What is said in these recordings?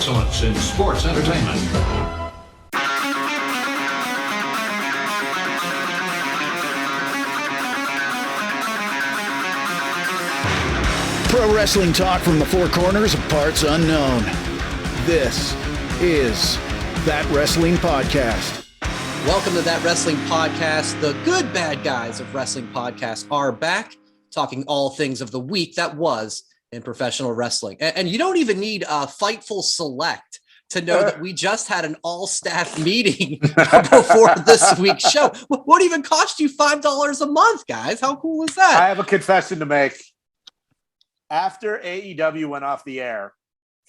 excellence in sports entertainment. Pro wrestling talk from the four corners of parts unknown. This is That Wrestling Podcast. Welcome to That Wrestling Podcast. The good bad guys of wrestling podcasts are back, talking all things of the week that was in professional wrestling. And you don't even need a Fightful Select to know that we just had an all-staff meeting before this week's show. What even cost you $5 a month, guys? How cool is that? I have a confession to make. After AEW went off the air,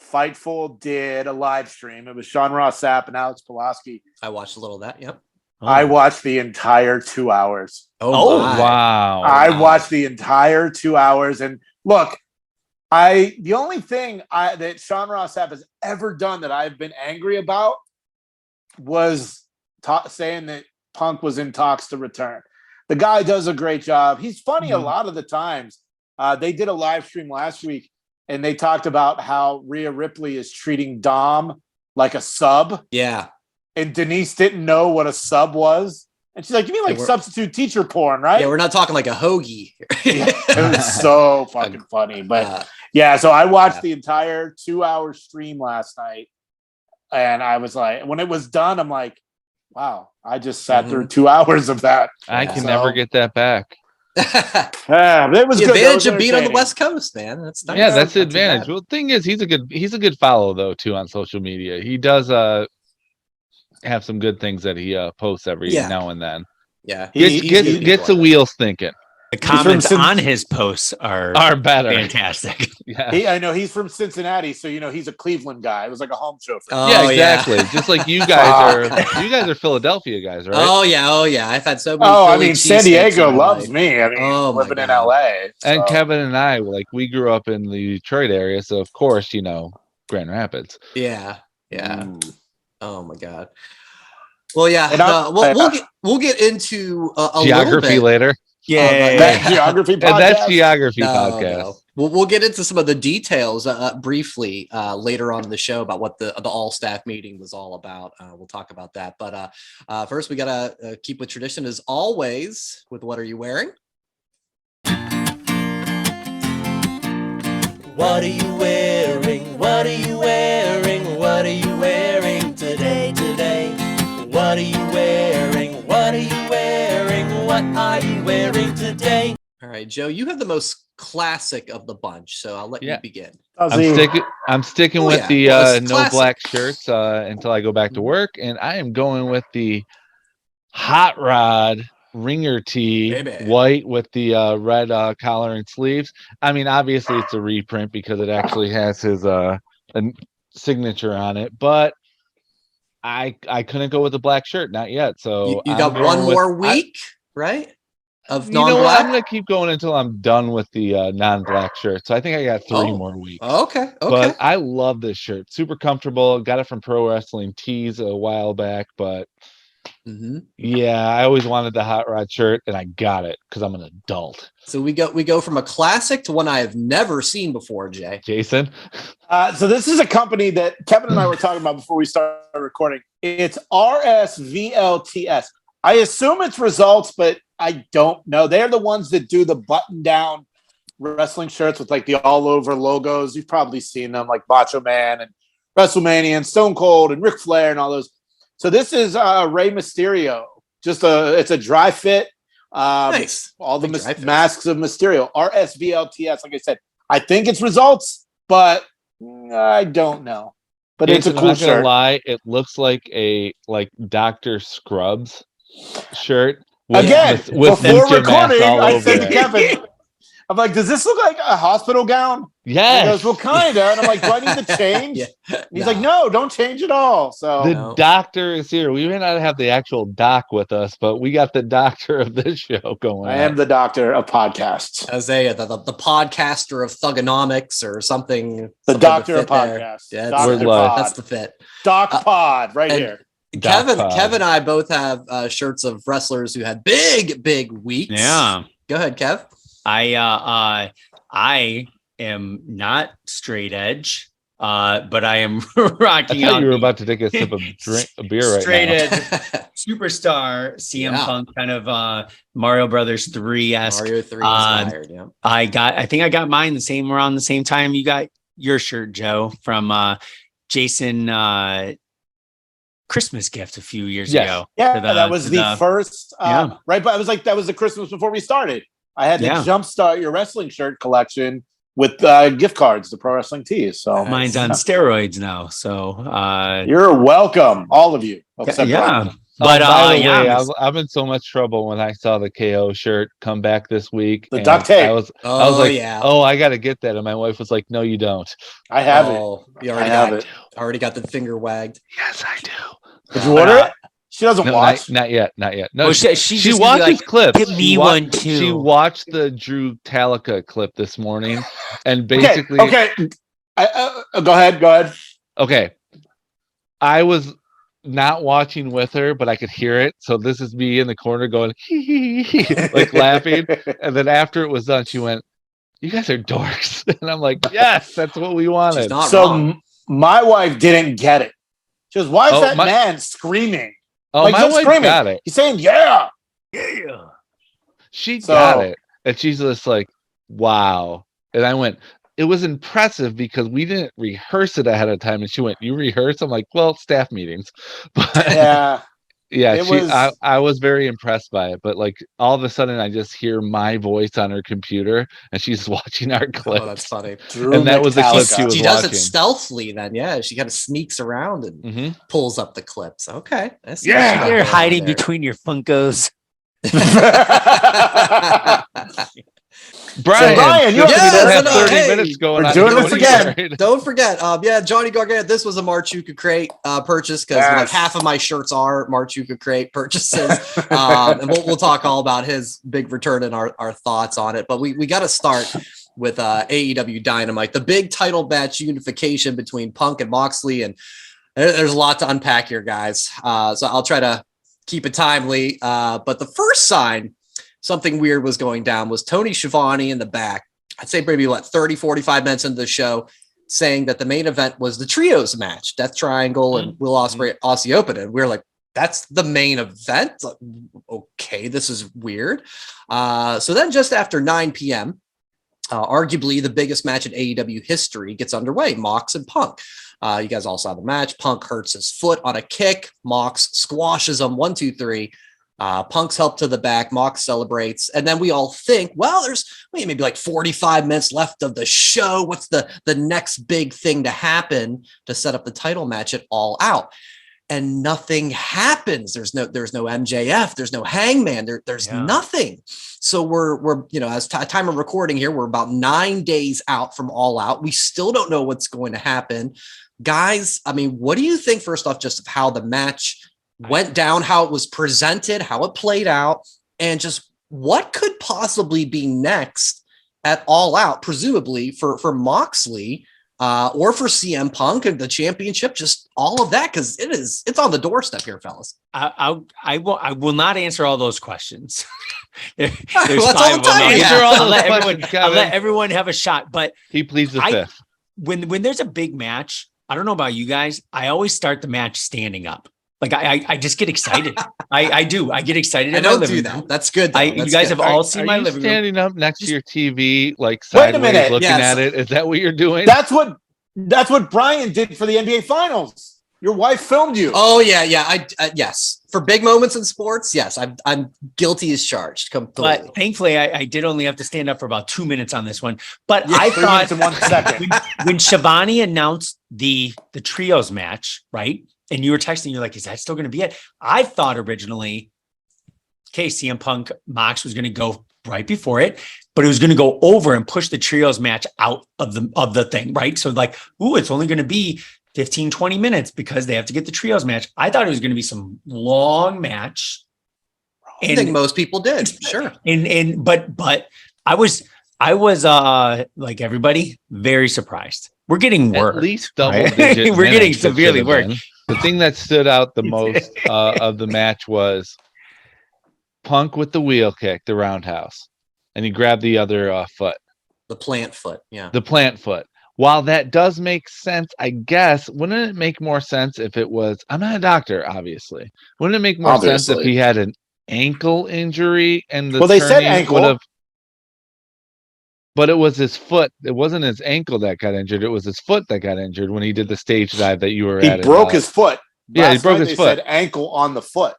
Fightful did a live stream. It was Sean Ross Sapp and Alex Pulaski. I watched a little of that, yep. I watched the entire 2 hours. Oh Wow. I watched the entire 2 hours. And look, the only thing that Sean Ross Sapp has ever done that I've been angry about was saying that Punk was in talks to return. The guy does a great job. He's funny a lot of the times. They did a live stream last week, and they talked about how Rhea Ripley is treating Dom like a sub. Yeah. And Denise didn't know what a sub was. And she's like, you mean like substitute teacher porn, right? Yeah, we're not talking like a hoagie. It was so fucking funny. But so I watched the entire 2 hour stream last night. And I was like, when it was done, I'm like, wow, I just sat through 2 hours of that. I can never get that back. It was the good. advantage of being on the West Coast, man. That's nice. Yeah, that's the advantage. Well, the thing is, he's a good follow though too on social media. He does have some good things that he posts every now and then. Yeah, gets the wheels thinking. The comments on his posts are better. Fantastic. Yeah, I know he's from Cincinnati, so he's a Cleveland guy. It was like a home show for him. Yeah, exactly. Just like you guys are. You guys are Philadelphia guys, right? Oh yeah. I've had so many. I mean, San Diego loves me. I mean, living in LA. So. And Kevin and I, we grew up in the Detroit area, so of course, Grand Rapids. Yeah. Oh my God. Well, yeah. We'll get into a geography little bit later. That geography podcast. And that's geography podcast. No. We'll get into some of the details briefly later on in the show about what the all staff meeting was all about. We'll talk about that. But first, we gotta keep with tradition as always. With what are you wearing? What are you wearing? What are you wearing? What are you wearing today? What are you wearing? What are you wearing? What are you wearing today? All right, Joe, you have the most classic of the bunch, so I'll let you begin. I'm sticking with the no black shirts until I go back to work, and I am going with the Hot Rod ringer tee, white with the red collar and sleeves. I mean, obviously it's a reprint because it actually has his signature on it, but I couldn't go with the black shirt, not yet. So you got one more week, right? Of non-black? You know what? I'm gonna keep going until I'm done with the non-black shirt. So I think I got 3 more weeks. Okay. But I love this shirt. Super comfortable. Got it from Pro Wrestling Tees a while back, but I always wanted the Hot Rod shirt, and I got it because I'm an adult. So we go from a classic to one I have never seen before, Jay. Jason? So this is a company that Kevin and I were talking about before we started recording. It's RSVLTS. I assume it's Results, but I don't know. They're the ones that do the button-down wrestling shirts with like the all-over logos. You've probably seen them, like Macho Man and WrestleMania and Stone Cold and Ric Flair and all those. So this is Rey Mysterio. It's a dry fit. Nice. All the masks of Mysterio. RSVLTS. Like I said, I think it's Results, but I don't know. But Jason, it's a cool shirt. I'm not gonna lie, it looks like a Dr. Scrubs shirt. With before recording, I said to Kevin, I'm like, does this look like a hospital gown? Yes. He goes, well, kind of. And I'm like, do I need to change? He's like, no, don't change at all. So the doctor is here. We may not have the actual doc with us, but we got the doctor of this show going. I am the doctor of podcasts. Isaiah, the podcaster of thugonomics or something. The doctor of podcasts. Yeah, that's the fit. Doc Pod right here. Kevin and I both have shirts of wrestlers who had big weeks. Yeah. Go ahead, Kev. I am not straight edge. but I am I rocking thought out. you were about to take a sip of a beer right straight now. edge superstar CM Punk, kind of Mario Brothers 3-esque. Mario 3 inspired. Yeah, I think I got mine around the same time you got your shirt, Joe, from Jason. Christmas gift a few years ago. Yeah, that was the first. Right, but I was like, that was the Christmas before we started. I had to jumpstart your wrestling shirt collection with gift cards to Pro Wrestling Tees. So mine's on steroids now. So you're welcome, all of you. Except Brian. But by the way, I'm in so much trouble when I saw the KO shirt come back this week. The duct tape. I was like, oh, I got to get that. And my wife was like, no, you don't. I have it. You already got the finger wagged. Yes, I do. Did you order it? She doesn't watch. Not yet. No, well, she watches clips. Give me one too. She watched the Drew Talica clip this morning, and basically, okay. Go ahead. Okay, I was not watching with her, but I could hear it. So this is me in the corner going like laughing, and then after it was done, she went, "You guys are dorks," and I'm like, "Yes, that's what we wanted." She's not wrong. My wife didn't get it. She goes, "Why is that man screaming?" Oh, my wife got it. He's saying, "Yeah." She got it, and she's just like, "Wow!" And I went, "It was impressive because we didn't rehearse it ahead of time." And she went, "You rehearse?" I'm like, "Well, staff meetings." But I was very impressed by it. But like all of a sudden, I just hear my voice on her computer, and she's watching our clip. Oh, that's funny. And that was the clip she was She watching. does it stealthily. Then, she kind of sneaks around and pulls up the clips. Okay, you're hiding between your Funkos. Brian, you have 30 minutes going on. Doing this again. Don't forget, Johnny Gargano. This was a Marchuka Crate purchase because like half of my shirts are Marchuka Crate purchases, and we'll talk all about his big return and our thoughts on it. But we got to start with AEW Dynamite, the big title match unification between Punk and Moxley, and there's a lot to unpack here, guys. So I'll try to keep it timely. But the first sign something weird was going down was Tony Schiavone in the back. I'd say maybe 30, 45 minutes into the show, saying that the main event was the trios match, Death Triangle and Will Ospreay, Aussie Open. And we were like, that's the main event? Like, okay, this is weird. So then just after 9 p.m., arguably the biggest match in AEW history gets underway, Mox and Punk. You guys all saw the match. Punk hurts his foot on a kick. Mox squashes him 1, 2, 3. Punk's help to the back. Mox celebrates. And then we all think, well, there's maybe like 45 minutes left of the show. What's the next big thing to happen to set up the title match at All Out? And nothing happens. There's no MJF. There's no Hangman. There's nothing. So we're as time of recording here, we're about 9 days out from All Out. We still don't know what's going to happen. Guys, I mean, what do you think, first off, just of how the match went down, how it was presented, how it played out, and just what could possibly be next at All Out, presumably for Moxley or for CM Punk and the championship, just all of that, because it's on the doorstep here, fellas. I will not answer all those questions. There's well, 5 of them. I'll let everyone have a shot, but he pleads the fifth. When there's a big match, I don't know about you guys, I always start the match standing up. Like I just get excited. I do. I get excited. I don't do that. That's good. You guys have all seen my living room. Standing up next to your TV, like sideways, looking at it. Is that what you're doing? That's what Brian did for the NBA Finals. Your wife filmed you. Oh yeah. Yes, for big moments in sports. Yes, I'm guilty as charged. Completely. But thankfully, I did only have to stand up for about 2 minutes on this one. But I 3 thought minutes and 1 second when Schiavone announced the trios match, right? And you were texting, you're like, is that still going to be it? I thought originally, CM Punk Mox was going to go right before it, but it was going to go over and push the trios match out of the thing, right? So like, it's only going to be 15, 20 minutes because they have to get the trios match. I thought it was going to be some long match. I think most people did, sure. But I was like everybody, very surprised. We're getting worked. At least double digit. We're getting severely worked. The thing that stood out the most of the match was Punk with the wheel kick, the roundhouse, and he grabbed the other foot. The plant foot, yeah. The plant foot. while that does make sense, I guess, wouldn't it make more sense if it was, I'm not a doctor, obviously. Wouldn't it make more sense if he had an ankle injury and the they said attorney ankle. would have, but it was his foot. It wasn't his ankle that got injured. It was his foot that got injured when he did the stage dive that you were at. He broke his foot. Yeah, he broke his foot. They said ankle on the foot.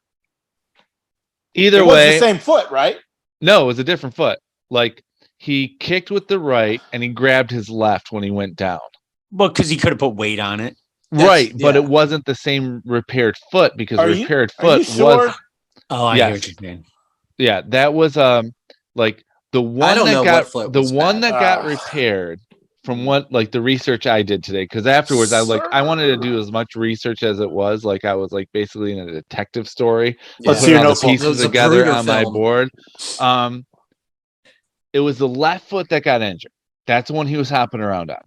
Either way. It was the same foot, right? No, it was a different foot. Like, he kicked with the right and he grabbed his left when he went down. Well, because he could have put weight on it. Right, but it wasn't the same repaired foot because repaired foot was. Oh, I hear what you're saying. Yeah, that was like the one that got repaired from what like the research I did today. Because afterwards, I wanted to do as much research as it was. Like I was like basically in a detective story. Let's hear the pieces together on my board. It was the left foot that got injured. That's the one he was hopping around on.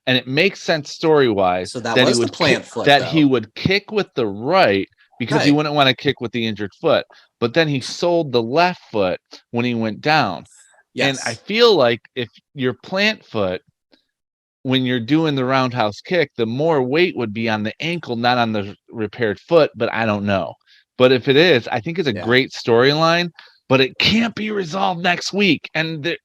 And it makes sense story-wise that was he would the plant foot, he would kick with the right because he wouldn't want to kick with the injured foot. But then he sold the left foot when he went down. Yes. And I feel like if your plant foot, when you're doing the roundhouse kick, the more weight would be on the ankle, not on the repaired foot. But I don't know. But if it is, I think it's a great storyline. But it can't be resolved next week. And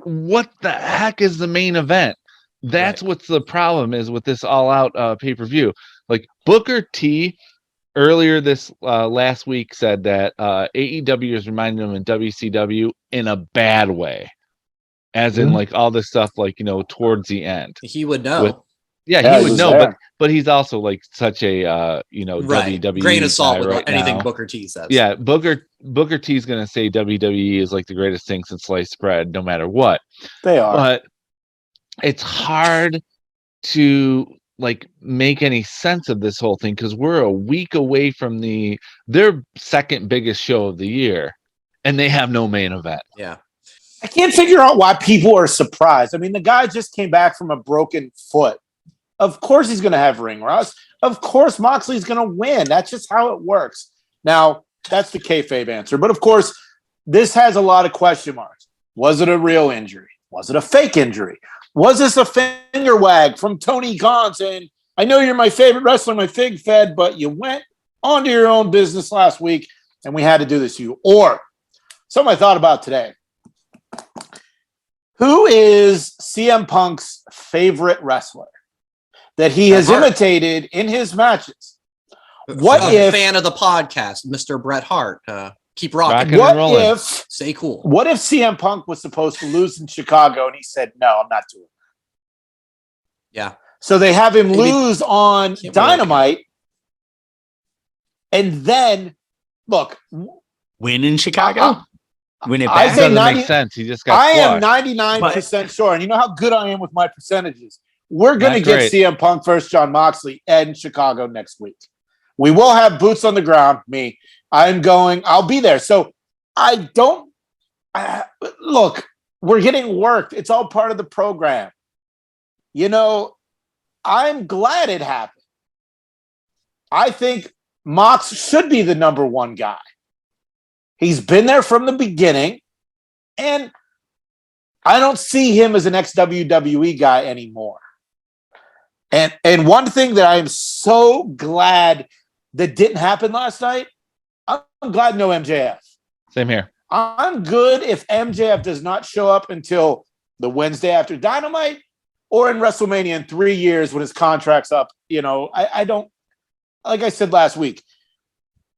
what the heck is the main event? That's what's the problem is with this all-out pay-per-view. Like Booker T earlier this last week said that AEW is reminding him in WCW in a bad way, as in like all this stuff like towards the end. He would know. He would know, but he's also like such a WWE grain of salt with right anything now. Booker T says. Yeah, Booker T's gonna say WWE is like the greatest thing since sliced bread, no matter what. They are. But it's hard to like make any sense of this whole thing because we're a week away from their second biggest show of the year, and they have no main event. Yeah. I can't figure out why people are surprised. I mean, the guy just came back from a broken foot. Of course he's going to have ring rust. Of course Moxley's going to win. That's just how it works. Now, that's the kayfabe answer. But, of course, this has a lot of question marks. Was it a real injury? Was it a fake injury? Was this a finger wag from Tony Khan saying, I know you're my favorite wrestler, my fig fed, but you went onto your own business last week, and we had to do this to you? Or something I thought about today. Who is CM Punk's favorite wrestler that he has imitated in his matches? What if fan of the podcast, Mr. Bret Hart? Keep rocking. Stay cool. What if CM Punk was supposed to lose in Chicago and he said, "No, I'm not doing it"? Yeah. So they have him lose on Dynamite, and then win in Chicago. Win it back. I say doesn't make sense. He just got. I am 99% sure, and you know how good I am with my percentages. We're going to get CM Punk versus John Moxley in Chicago next week. We will have boots on the ground. I'll be there. So look, we're getting worked. It's all part of the program. I'm glad it happened. I think Mox should be the number one guy. He's been there from the beginning, and I don't see him as an ex-WWE guy anymore. And one thing that I am so glad that didn't happen last night, I'm glad no MJF. Same here. I'm good if MJF does not show up until the Wednesday after Dynamite or in WrestleMania in 3 years when his contract's up. I don't, like I said last week,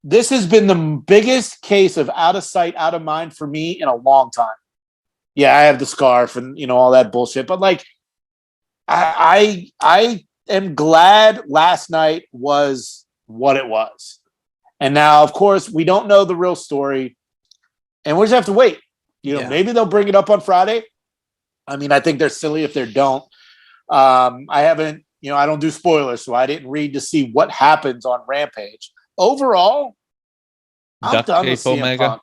this has been the biggest case of out of sight, out of mind for me in a long time. Yeah, I have the scarf and, all that bullshit. But, I am glad last night was what it was. And now, of course, we don't know the real story. And we just have to wait. Maybe they'll bring it up on Friday. I mean, I think they're silly if they don't. I haven't, I don't do spoilers, so I didn't read to see what happens on Rampage. Overall, I'm done with CM Punk.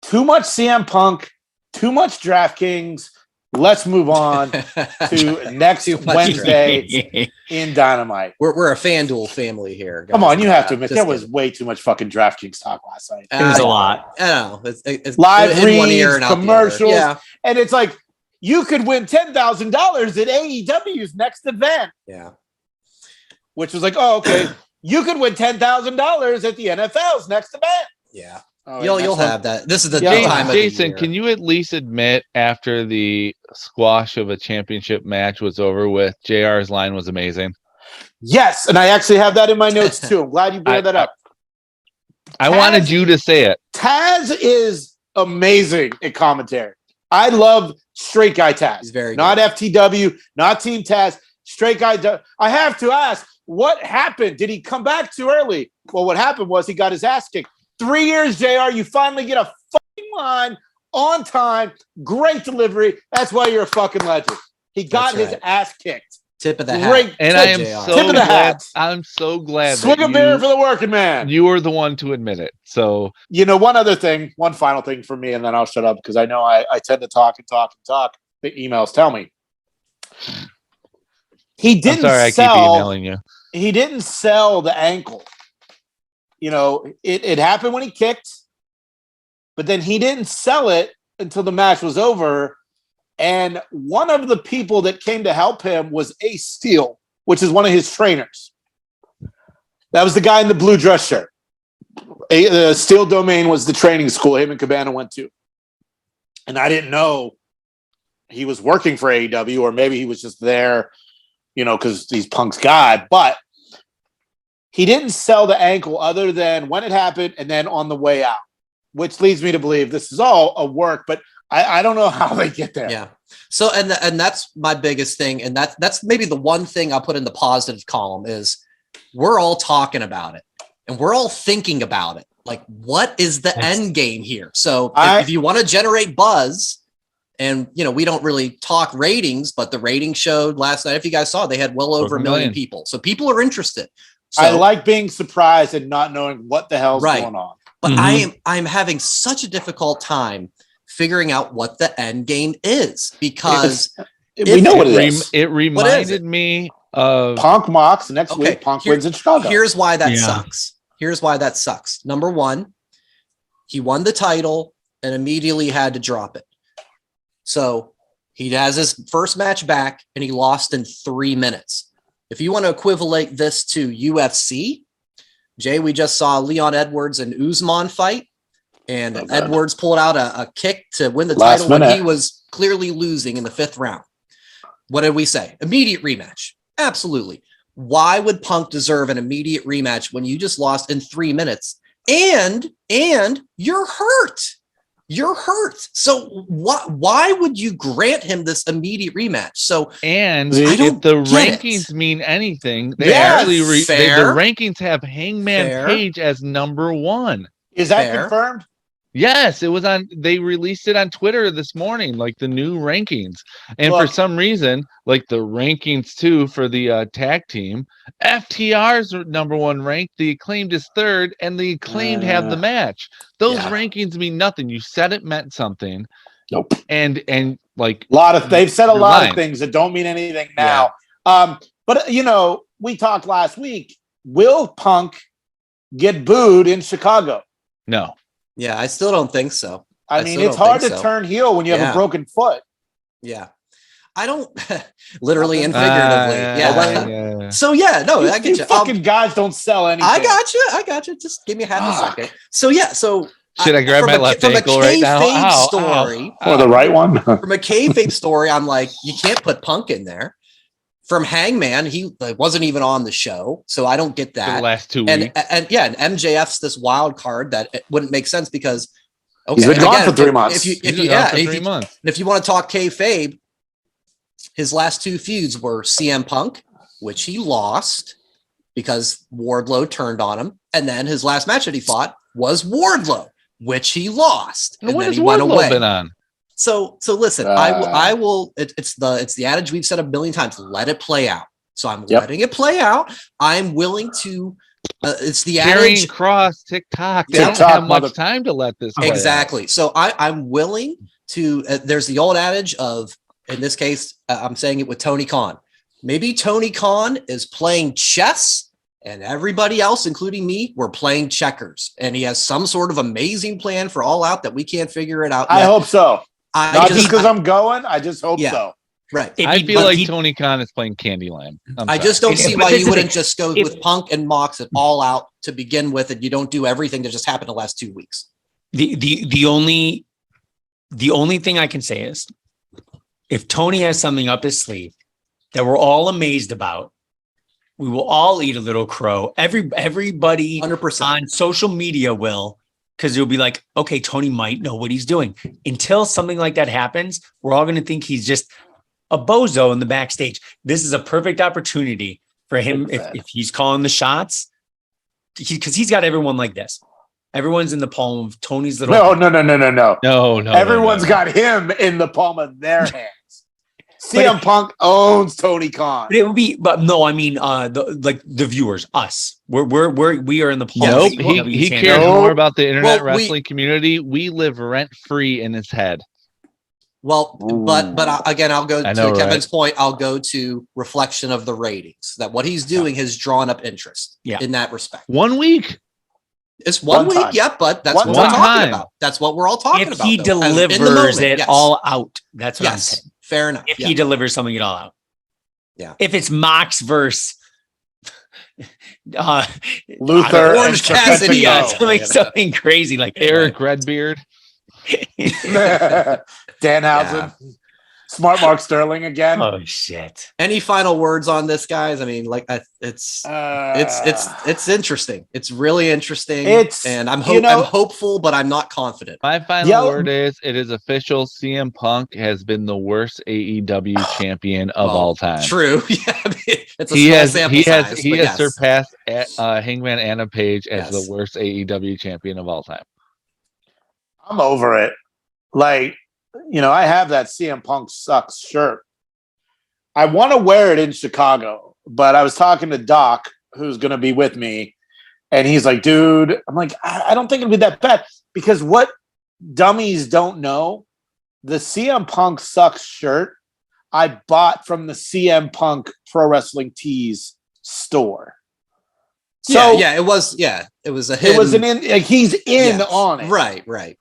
Too much CM Punk, too much DraftKings. Let's move on to next Wednesday in Dynamite. We're a FanDuel family here, guys. Come on, you have to admit there was way too much fucking DraftKings talk last night. It was a lot. I know. It's live reads, one ear and out commercials, the other. Yeah. And it's like, you could win $10,000 at AEW's next event. Yeah. Which was like, oh, okay. You could win $10,000 at the NFL's next event. Yeah. Oh, You'll have that. This is the time of Jason, the year. can you at least admit after the squash of a championship match was over with, JR's line was amazing? Yes, and I actually have that in my notes too. I'm glad you brought that up. I wanted you to say it. Taz is amazing at commentary. I love straight guy Taz. He's very not good. FTW, not Team Taz. Straight guy. I have to ask, what happened? Did he come back too early? Well, what happened was he got his ass kicked. 3 years, JR, you finally get a fucking line on time. Great delivery. That's why you're a fucking legend. He got his ass kicked. Tip of the Great hat. And I am JR. Tip of the hat. I'm so glad. Swig a beer for the working man. You were the one to admit it. So, one final thing for me, and then I'll shut up because I know I tend to talk and talk and talk. The emails tell me. He didn't I keep emailing you. He didn't sell the ankle. It happened when he kicked, but then he didn't sell it until the match was over. And one of the people that came to help him was Ace Steel, which is one of his trainers. That was the guy in the blue dress shirt. Steel Domain was the training school him and Cabana went to. And I didn't know he was working for AEW, or maybe he was just there, because he's Punk's guy. But he didn't sell the ankle other than when it happened and then on the way out, which leads me to believe this is all a work, but I don't know how they get there. Yeah. So, and that's my biggest thing. And that's maybe the one thing I'll put in the positive column is we're all talking about it and we're all thinking about it. Like, what is the end game here? So if you want to generate buzz, and, we don't really talk ratings, but the ratings showed last night, if you guys saw, they had well over 1 million people. So people are interested. So, I like being surprised and not knowing what the hell's going on. But I'm having such a difficult time figuring out what the end game is, because we know what it is. It reminded me of Punk Mox next week. Punk wins in Chicago. Here's why that sucks. Here's why that sucks. Number one, he won the title and immediately had to drop it. So he has his first match back and he lost in 3 minutes. If you want to equivalent this to UFC, Jay, we just saw Leon Edwards and Usman fight, and Edwards pulled out a kick to win the title when he was clearly losing in the 5th round. What did we say? Immediate rematch. Absolutely. Why would Punk deserve an immediate rematch when you just lost in 3 minutes and you're hurt? You're hurt. So why would you grant him this immediate rematch? So, and if the rankings mean anything, they actually the rankings have Hangman Page as number 1. Is that confirmed? Yes, it was on. They released it on Twitter this morning, like the new rankings. And for some reason, like the rankings too for the tag team, FTR's number 1 ranked, the Acclaimed is 3rd, and the Acclaimed have the match. Those rankings mean nothing. You said it meant something. Nope. And like they've said a lot of things that don't mean anything now. Yeah. But we talked last week. Will Punk get booed in Chicago? No. Yeah, I still don't think so. I mean, it's hard to turn heel when you have a broken foot. Yeah. I don't literally and figuratively. So I get you. Fucking guys don't sell anything. I got you. Just give me half a second. So should I grab my left ankle right now? Story, or the right one? From a kayfabe story, I'm like, you can't put Punk in there. From Hangman, he wasn't even on the show, so I don't get that. For the last 2 weeks. And MJF's this wild card that it wouldn't make sense because he's been gone for 3 months. If you want to talk kayfabe, his last 2 feuds were CM Punk, which he lost because Wardlow turned on him, and then his last match that he fought was Wardlow, which he lost, and then he went away. Been on? So listen, I will. It's the adage we've said a million times. Let it play out. So I'm letting it play out. I'm willing to. It's the adage. Cross TikTok. They don't have much time to let this play exactly. out. So I'm willing to. There's the old adage of, in this case, I'm saying it with Tony Khan. Maybe Tony Khan is playing chess, and everybody else, including me, we're playing checkers. And he has some sort of amazing plan for All Out that we can't figure it out yet. I hope so. Not just because I'm going. I just hope so. Right. I feel like Tony Khan is playing Candyland. I just don't see why you wouldn't just go with Punk and Mox at All Out to begin with, and you don't do everything that just happened the last 2 weeks. The only thing I can say is, if Tony has something up his sleeve that we're all amazed about, we will all eat a little crow. Everybody 100% on social media will, because it'll be like, okay, Tony might know what he's doing. Until something like that happens, we're all going to think he's just a bozo in the backstage. This is a perfect opportunity for him if he's calling the shots, because he's got everyone like this. Everyone's in the palm of Tony's little. No. Everyone's got him in the palm of their hands. CM Punk owns Tony Khan. But it would be, but no, I mean, the viewers, us. We are in the palm. Nope, he cares more about the internet wrestling community. We live rent free in his head. Well, but again, I'll go to Kevin's point. I'll go to reflection of the ratings, that what he's doing has drawn up interest in that respect. 1 week. It's one week, but that's what we're talking about. That's what we're all talking about. If he delivers it all out, that's what I'm saying. Fair enough. If he delivers something at all out. Yeah. If it's Mox versus Luther Orange Cassidy, something crazy like Eric Redbeard. Danhausen. Smart Mark Sterling again. Oh shit! Any final words on this, guys? I mean, like it's interesting. It's really interesting. And I'm hopeful, but I'm not confident. My final word is: it is official. CM Punk has been the worst AEW champion of all time. True. Yeah, I mean, it's a small sample size. He has surpassed Hangman Adam Page as the worst AEW champion of all time. I'm over it. Like, I have that CM Punk sucks shirt. I want to wear it in Chicago, but I was talking to Doc, who's going to be with me, and he's like, dude, I'm like, I don't think it'll be that bad, because what dummies don't know, the CM Punk sucks shirt I bought from the CM Punk Pro Wrestling Tees store. So it was a hidden, it was he's in on it. Right.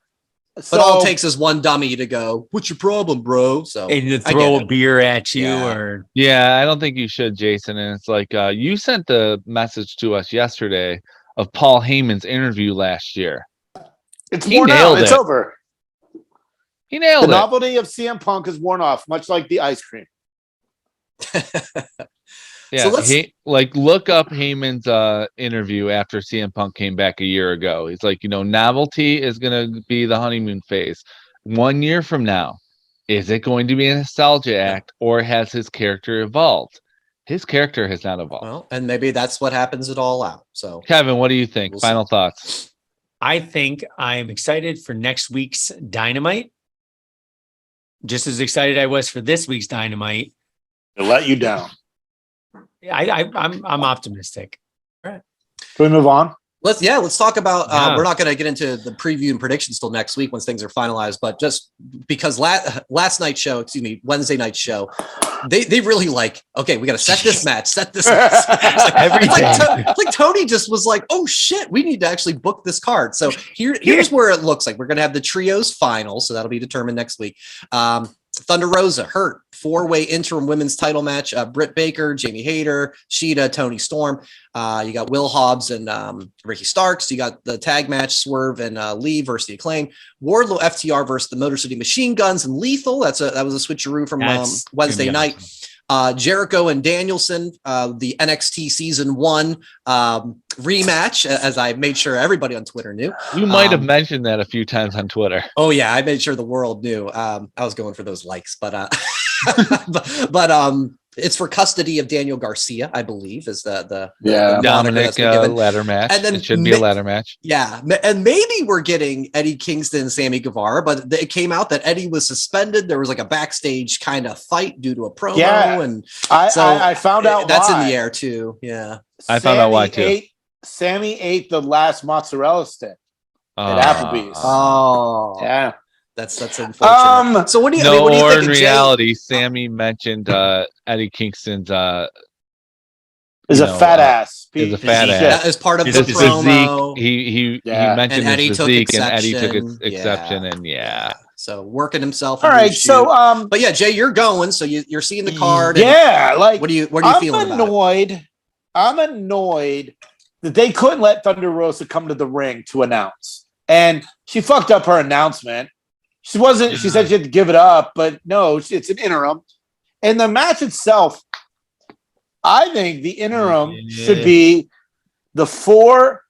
But all it takes is one dummy to go, what's your problem, bro? So and to throw a beer at you or I don't think you should, Jason. And it's like you sent the message to us yesterday of Paul Heyman's interview last year. It's worn out. It's over. He nailed it. The novelty of CM Punk is worn off, much like the ice cream. Yeah, so look up Heyman's interview after CM Punk came back a year ago. He's like, novelty is going to be the honeymoon phase. 1 year from now, is it going to be a nostalgia act, or has his character evolved? His character has not evolved. Well, and maybe that's what happens at All Out. So, Kevin, what do you think? Final thoughts. I think I'm excited for next week's Dynamite. Just as excited I was for this week's Dynamite. To let you down. I'm optimistic. All right. Can we move on? Let's talk about we're not going to get into the preview and predictions till next week once things are finalized, but just because Wednesday night show, they really okay, we got to set this match. It's like Tony just was like, oh shit, we need to actually book this card. So here's where it looks like we're going to have the trios final, so that'll be determined next week. Thunder Rosa hurt 4-way interim women's title match. Britt Baker, Jamie Hayter, Sheeta, Toni Storm. You got Will Hobbs and Ricky Starks. You got the tag match Swerve and Lee versus the Acclaim. Wardlow FTR versus the Motor City Machine Guns and Lethal. That was a switcheroo from Wednesday night. Jericho and Danielson, the NXT Season 1 rematch, as I made sure everybody on Twitter knew. You might have mentioned that a few times on Twitter. Oh, yeah, I made sure the world knew. I was going for those likes, but it's for custody of Daniel Garcia, I believe, is the Dominic ladder match. And then it should be a ladder match. Yeah, and maybe we're getting Eddie Kingston and Sammy Guevara, but it came out that Eddie was suspended. There was like a backstage kind of fight due to a promo, and I found out that's why. in the air too. Yeah, I found out why too. Sammy ate the last mozzarella stick at Applebee's. Oh, yeah. That's unfortunate. So what do you think? In reality, Sammy mentioned Eddie Kingston's is a fat ass. Is a fat ass. As part of the promo. He mentioned his physique, and Eddie took exception, and So working himself. All right. So, but yeah, Jay, you're going. So you're seeing the card. Yeah. Like, what are you I'm feeling annoyed. about it? I'm annoyed that they couldn't let Thunder Rosa come to the ring to announce. And she fucked up her announcement. She said she had to give it up, but no, it's an interim. And the match itself, I think the interim should be the 4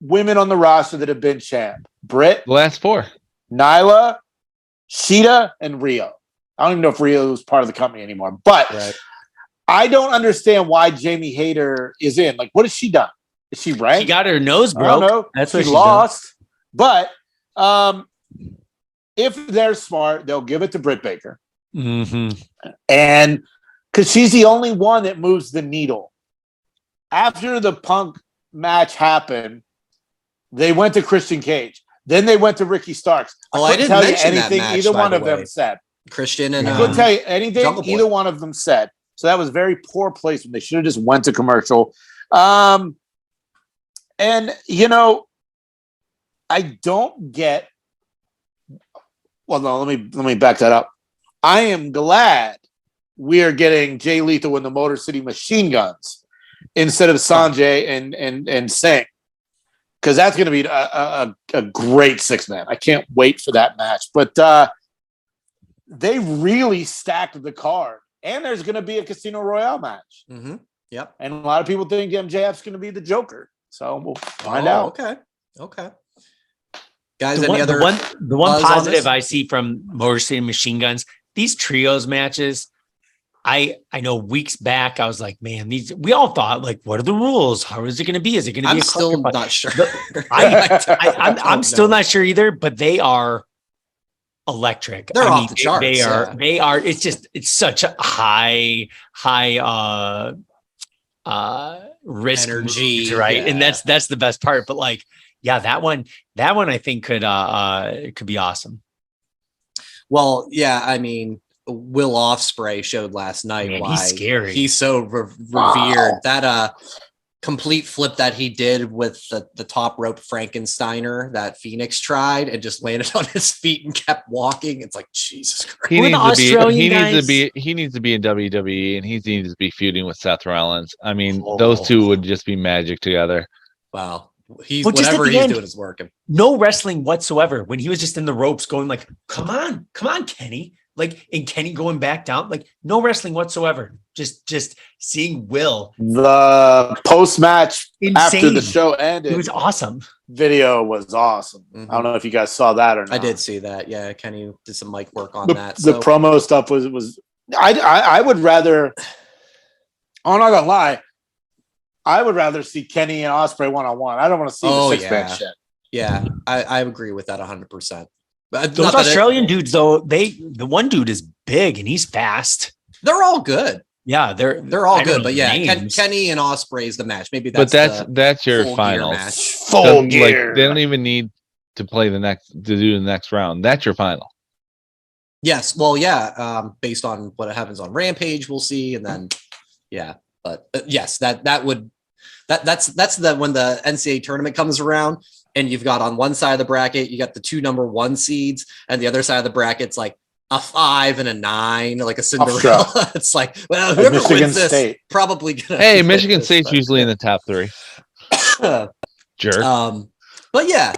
women on the roster that have been champ. Britt. The last 4. Nyla, Sheeta, and Rio. I don't even know if Rio is part of the company anymore. But I don't understand why Jamie Hayter is in. Like, what has she done? Is she ranked? She got her nose broke. I don't know. That's she what she lost. Done. But if they're smart, they'll give it to Britt Baker. Mm-hmm. And because she's the only one that moves the needle. After the Punk match happened, they went to Christian Cage. Then they went to Ricky Starks. I didn't tell you mention anything that match, either one by of the way. them said. Christian and I couldn't tell you anything Jungle Boy. either one of them said. So that was very poor placement. They should have just went to commercial. And I don't get. Well, no, let me back that up. I am glad we are getting Jay Lethal in the Motor City Machine Guns instead of Sanjay and Singh, because that's going to be a great 6-man. I can't wait for that match. But they really stacked the card, and there's going to be a Casino Royale match. Mm-hmm. Yep. And a lot of people think MJF's going to be the Joker, so we'll find out. Okay. Guys, The one positive I see from Motor City Machine Guns, these trios matches. I know weeks back I was like, man, we all thought, like, what are the rules? How is it going to be? Is it going to be? I'm still not sure. I'm still not sure either. But they are electric. They're off the charts. They are. It's such a high risk energy, moves, right? And that's the best part. But like, yeah, that one I think could be awesome. Well, yeah, I mean, Will Ospreay showed last night why he's scary. He's so revered. That complete flip that he did with the top rope Frankensteiner that Phoenix tried and just landed on his feet and kept walking. It's like, Jesus Christ. He needs to be in WWE, and he needs to be feuding with Seth Rollins. I mean, those two would just be magic together. Wow. Whatever he's doing is working. No wrestling whatsoever. When he was just in the ropes going like, come on, Kenny. Like, and Kenny going back down, like no wrestling whatsoever. Just seeing Will. The post-match after the show ended, it was awesome. Video was awesome. Mm-hmm. I don't know if you guys saw that or not. I did see that. Yeah, Kenny did some mic work on that. The promo stuff was. I would rather. I'm not gonna lie. I would rather see Kenny and Ospreay one-on-one. I don't want to see the six-man shit. Yeah, I agree with that 100%. But those Australian dudes, though, the one dude is big and he's fast. They're all good. Yeah, they're all good. But yeah, Kenny and Ospreay is the match. Maybe that's your final match. Full gear. Like, they don't even need to do the next round. That's your final. Yes. Well, yeah. Based on what happens on Rampage, we'll see, and then But yes, that's when the NCAA tournament comes around. And you've got on one side of the bracket, you got the 2 number 1 seeds, and the other side of the bracket's like a 5 and a 9, like a Cinderella. It's like, well, whoever wins this, State. Probably gonna. Hey, Michigan State's usually in the top 3. Jerk. But yeah,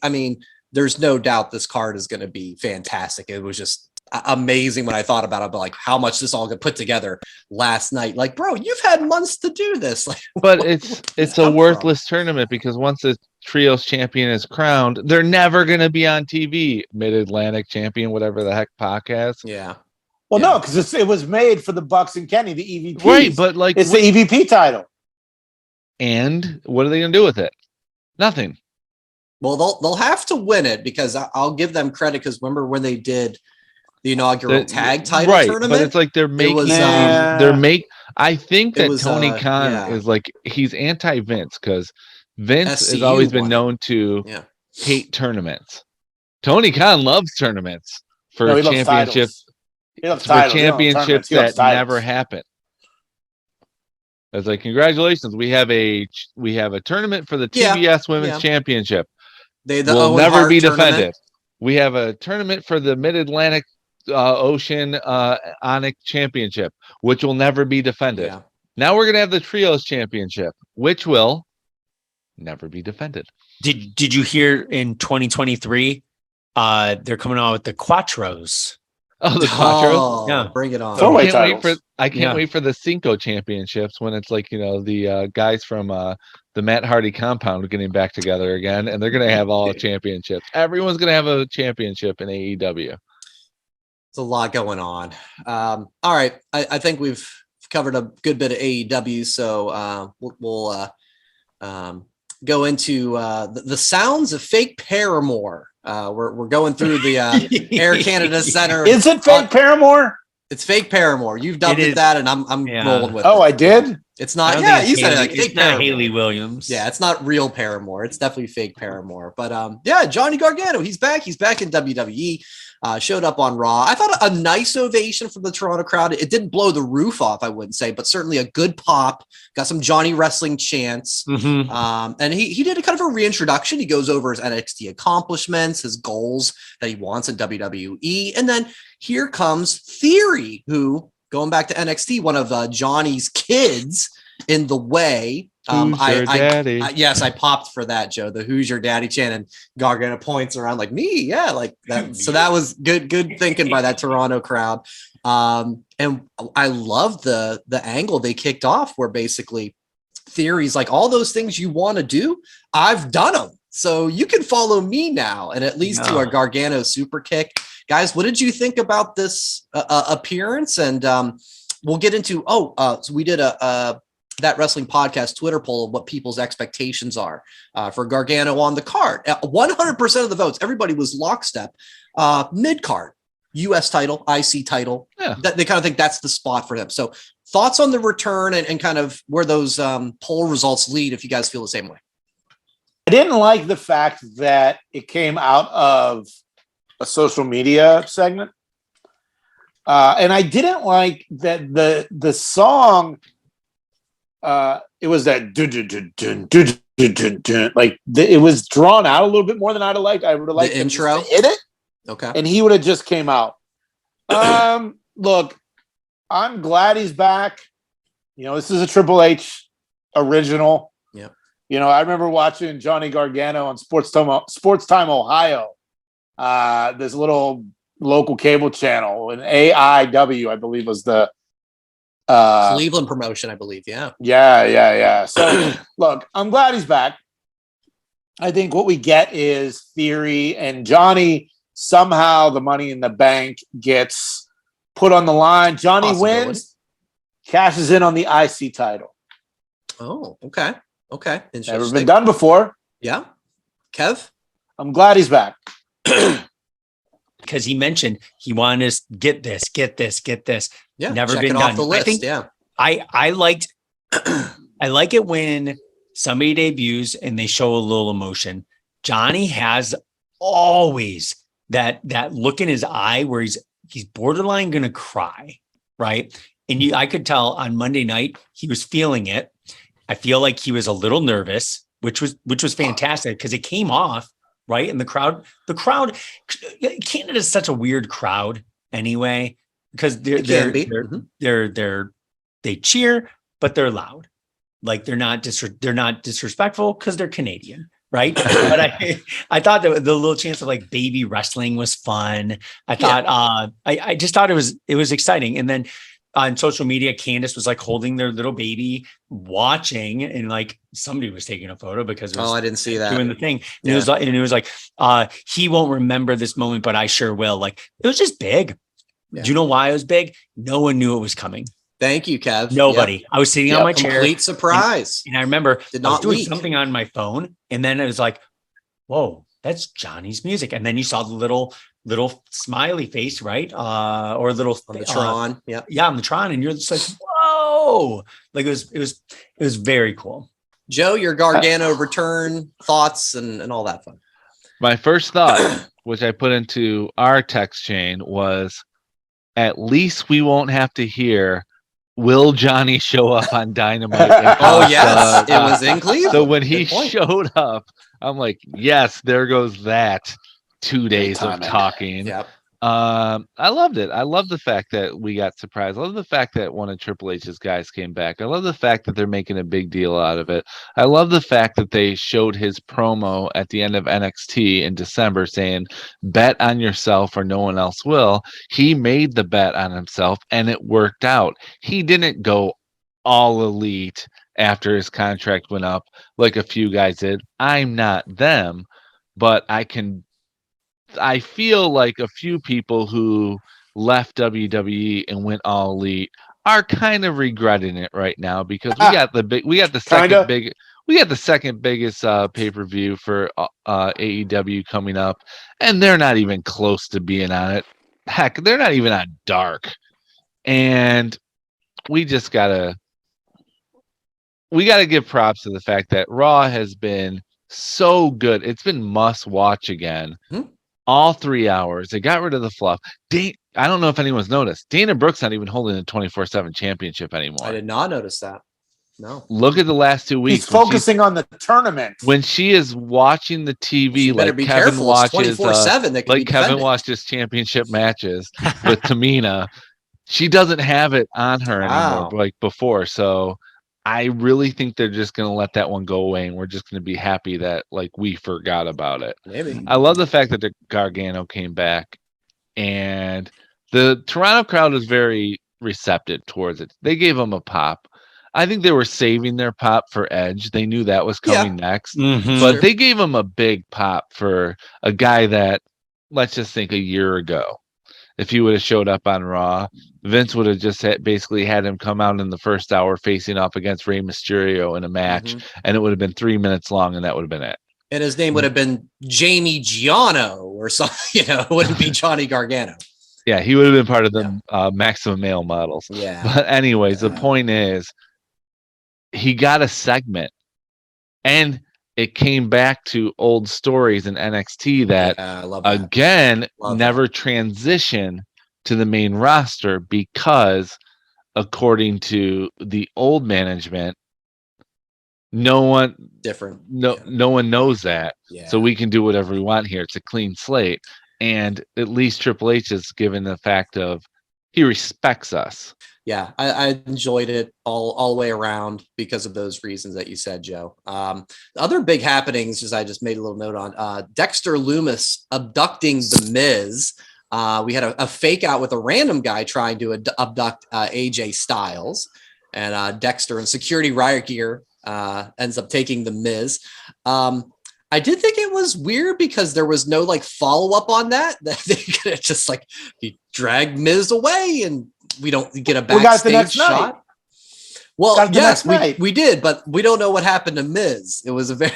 I mean, there's no doubt this card is going to be fantastic. It was just amazing when I thought about it, but like how much this all got put together last night. Like, bro, you've had months to do this. Like, but it's a worthless tournament because once the trios champion is crowned, they're never going to be on TV. Mid-Atlantic champion, whatever the heck podcast. Yeah. Well, no, because it was made for the Bucks and Kenny, the EVP. Right, but like it's the EVP title. And what are they going to do with it? Nothing. Well, they'll have to win it because I'll give them credit because remember when they did the inaugural tag title tournament? But it's like they're making I think that Tony Khan is like he's anti-Vince because Vince has always been known to hate tournaments. Tony Khan loves tournaments for championships. For championships that never happen. It's like, congratulations, we have a tournament for the TBS Women's Championship. Will never be defended. we have a tournament for the Mid-Atlantic Ocean Onyx Championship, which will never be defended. Yeah. Now we're going to have the Trios Championship, which will never be defended. Did you hear in 2023, they're coming on with the Quattros? Oh, the Quattros. Oh, Yeah. bring it on. So I Titles. can't wait for the Cinco Championships when it's like, the guys from the Matt Hardy compound getting back together again, and they're going to have all championships. Everyone's going to have a championship in AEW. There's a lot going on. All right. I think we've covered a good bit of AEW, so we'll go into the sounds of fake Paramore. We're going through the Air Canada Center. Is it fake Paramore? It's fake Paramore. You've dubbed it that, and I'm rolling with it. Oh, I did? It's not. Yeah, you said it like it's fake not Paramore. Haley Williams. Yeah, it's not real Paramore. It's definitely fake Paramore. But yeah, Johnny Gargano, he's back. He's back in WWE. Showed up on Raw. I thought a nice ovation from the Toronto crowd. It didn't blow the roof off, I wouldn't say, but certainly a good pop. Got some Johnny wrestling chants. Mm-hmm. And he did a kind of a reintroduction. He goes over his NXT accomplishments, his goals that he wants in WWE. And then here comes Theory, who, going back to NXT, one of Johnny's kids in the way. Yes, I popped for that, Joe. The "Who's Your Daddy" chant, and Gargano points around like me, yeah, like that. So that was good thinking by that Toronto crowd. And I love the angle they kicked off, where basically Theory's like, all those things you want to do, I've done them, so you can follow me now. And it leads to a Gargano super kick. Guys, what did you think about this appearance? And we'll get into. So we did that wrestling podcast Twitter poll of what people's expectations are for Gargano on the card. 100% of the votes, everybody was lockstep. Mid card, US title, IC title. Yeah. They kind of think that's the spot for him. So thoughts on the return and kind of where those poll results lead, if you guys feel the same way. I didn't like the fact that it came out of a social media segment. And I didn't like that the song, it was that it was drawn out a little bit more than I'd have liked. I would have liked the intro in it. Okay. And he would have just came out. Look, I'm glad he's back. This is a Triple H original. Yeah. I remember watching Johnny Gargano on Sports Time Ohio. This little local cable channel, an AIW, I believe was the Cleveland promotion, I believe. Yeah. Yeah. So look, I'm glad he's back. I think what we get is Theory and Johnny. Somehow the Money in the Bank gets put on the line. Johnny wins, cashes in on the IC title. Oh, okay. Interesting. Never been done before. Yeah. Kev? I'm glad he's back. Because he mentioned he wanted to get this. Yeah. Never check been it done. off the list. I think, yeah. I liked I like it when somebody debuts and they show a little emotion. Johnny has always that look in his eye where he's borderline gonna cry, right? And I could tell on Monday night he was feeling it. I feel like he was a little nervous, which was fantastic because it came off right. And the crowd, Canada is such a weird crowd anyway because they cheer, but they're loud. Like they're not disrespectful because they're Canadian. Right. But I thought that the little chance of like baby wrestling was fun. I thought, I just thought it was exciting. And then on social media, Candace was like holding their little baby watching and like somebody was taking a photo because I didn't see that doing the thing. And it was like, he won't remember this moment, but I sure will. Like it was just big. Yeah. Do you know why it was big? No one knew it was coming. Thank you, Kev. Nobody. Yep. I was sitting on my chair. Complete surprise. And I remember I was doing something on my phone. And then it was like, whoa, that's Johnny's music. And then you saw the little smiley face, right? Or a little on the Tron. Yeah. Yeah, on the Tron. And you're just like, whoa. Like it was very cool. Joe, your Gargano return thoughts and all that fun. My first thought, which I put into our text chain, was at least we won't have to hear, will Johnny show up on Dynamite? Oh, yes. It was in Cleveland. So when he showed up, I'm like, yes, there goes that. 2 days of talking. Yep. I loved it. I love the fact that we got surprised. I love the fact that one of Triple H's guys came back. I love the fact that they're making a big deal out of it. I love the fact that they showed his promo at the end of NXT in December saying, bet on yourself or no one else will. He made the bet on himself and it worked out. He didn't go all elite after his contract went up like a few guys did. I'm not them, but I feel like a few people who left WWE and went all elite are kind of regretting it right now because we got the second biggest pay-per-view for AEW coming up, and they're not even close to being on it. Heck, they're not even on Dark, and we gotta give props to the fact that Raw has been so good. It's been must watch again. All 3 hours. They got rid of the fluff. I don't know if anyone's noticed. Dana Brooke's not even holding the 24/7 championship anymore. I did not notice that. No. Look at the last 2 weeks. He's focusing on the tournament. When she is watching the TV like Kevin watches 24/7, like Kevin watches championship matches with Tamina, she doesn't have it on her anymore like before. So I really think they're just going to let that one go away, and we're just going to be happy that like we forgot about it. Maybe. I love the fact that the Gargano came back, and the Toronto crowd was very receptive towards it. They gave him a pop. I think they were saving their pop for Edge. They knew that was coming next, but they gave him a big pop for a guy that, let's just think, a year ago, if he would have showed up on Raw, Vince would have just basically had him come out in the first hour facing off against Rey Mysterio in a match, and it would have been 3 minutes long, and that would have been it. And his name would have been Jamie Giano or something. It wouldn't be Johnny Gargano. Yeah, he would have been part of the Maximum Male Models. Yeah. But anyways, the point is, he got a segment, and it came back to old stories in NXT that, never transition to the main roster because, according to the old management, no one knows that. Yeah. So we can do whatever we want here. It's a clean slate. And at least Triple H is given the fact of he respects us. Yeah, I enjoyed it all the way around because of those reasons that you said, Joe. The other big happenings, I just made a little note on, Dexter Lumis abducting The Miz. We had a fake out with a random guy trying to abduct AJ Styles, and Dexter in security riot gear ends up taking The Miz. I did think it was weird because there was no follow up on that. They could have just he dragged Miz away and we don't get a backstage shot. Night. Well, yes, we did, but we don't know what happened to Miz. It was a very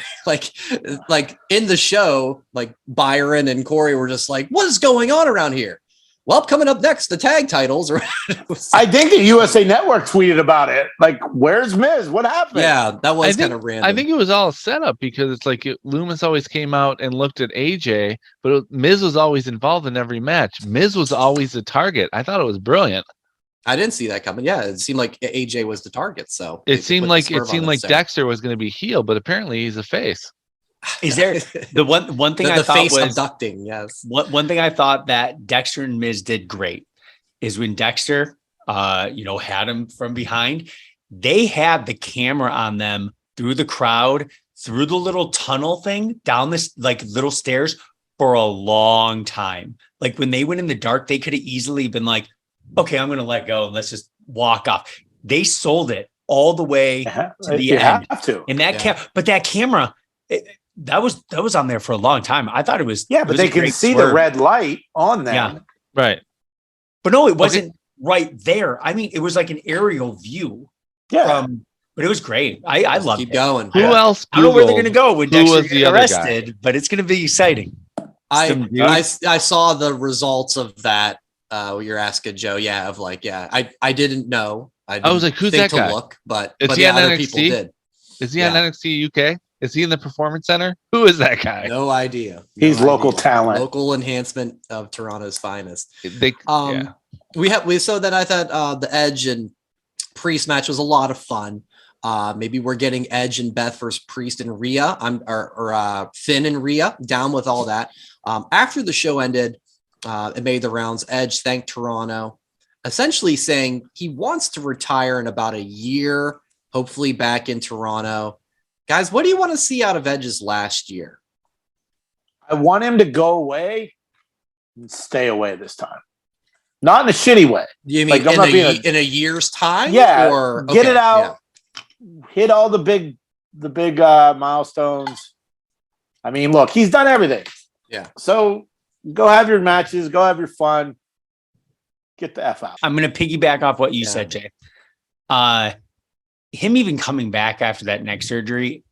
in the show, Byron and Corey were just what is going on around here? Well, coming up next, the tag titles. I think the USA Network tweeted about it. Where's Miz? What happened? Yeah, that was kind of random. I think it was all set up because it's Lumis always came out and looked at AJ, but Miz was always involved in every match. Miz was always the target. I thought it was brilliant. I didn't see that coming. Yeah, it seemed like AJ was the target. So it seemed like Dexter was going to be heel, but apparently he's a face. Is there the one thing I thought face was abducting? Yes. One thing I thought that Dexter and Miz did great is when Dexter, had him from behind, they had the camera on them through the crowd, through the little tunnel thing down this little stairs for a long time. When they went in the dark, they could have easily been okay, I'm going to let go and let's just walk off. They sold it all the way to the end. Have to. And that camera, that was on there for a long time. I thought it was. Yeah, but they can see the red light on them. Yeah. Right. But no, it wasn't right there. I mean, it was like an aerial view. Yeah. But it was great. I love it. Keep going. Who else? I don't know where they're going to go when Dexter gets arrested, but it's going to be exciting. I saw the results of that. You're asking Joe, I didn't know. I was who's that guy? Look, but he on other NXT? people did. Is he on NXT UK? Is he in the Performance Center? Who is that guy? No idea. He's local talent. Local enhancement of Toronto's finest. Then I thought the Edge and Priest match was a lot of fun. Maybe we're getting Edge and Beth versus Priest and Rhea, or Finn and Rhea. Down with all that. After the show ended, it made the rounds. Edge thanked Toronto, essentially saying he wants to retire in about a year, hopefully back in Toronto. Guys, what do you want to see out of Edge's last year? I want him to go away and stay away this time. Not in a shitty way. You mean like, in a year's time? Yeah. Or get it out. Yeah. Hit all the big milestones. I mean, look, he's done everything. Yeah. So go have your matches. Go have your fun. Get the F out. I'm going to piggyback off what you said, Jay. Him even coming back after that neck surgery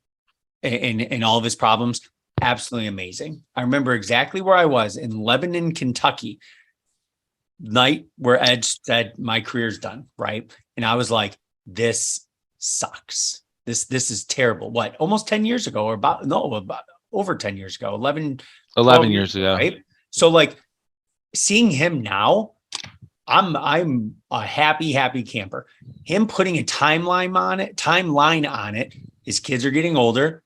and all of his problems, absolutely amazing. I remember exactly where I was in Lebanon, Kentucky, night where Edge said, my career's done, right? And I was like, this sucks. This is terrible. What, almost 10 years ago, or about over 10 years ago, 11 years ago. Right? So like seeing him now, I'm a happy camper. Him putting a timeline on it. His kids are getting older.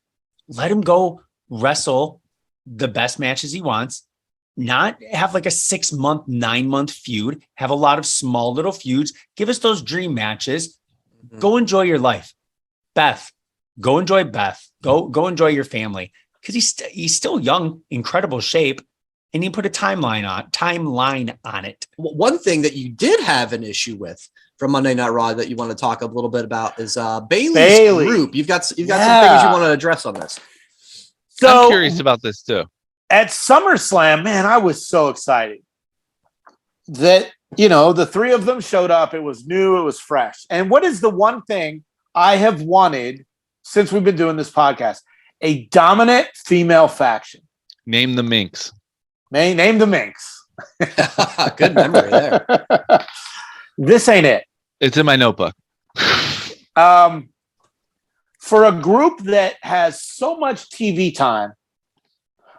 Let him go wrestle the best matches he wants. Not have like a 6-month, 9-month feud. Have a lot of small little feuds. Give us those dream matches. Mm-hmm. Go enjoy your life. Beth, go enjoy Beth. Go enjoy your family. Because he's still young, incredible shape. And you put a timeline on it. One thing that you did have an issue with from Monday Night Raw that you want to talk a little bit about is Bayley's group. You've got some things you want to address on this. So I'm curious about this too. At SummerSlam, man, I was so excited that, the three of them showed up. It was new. It was fresh. And what is the one thing I have wanted since we've been doing this podcast? A dominant female faction. Name the Minx. Name the Minx. Good memory there. This ain't it. It's in my notebook. For a group that has so much TV time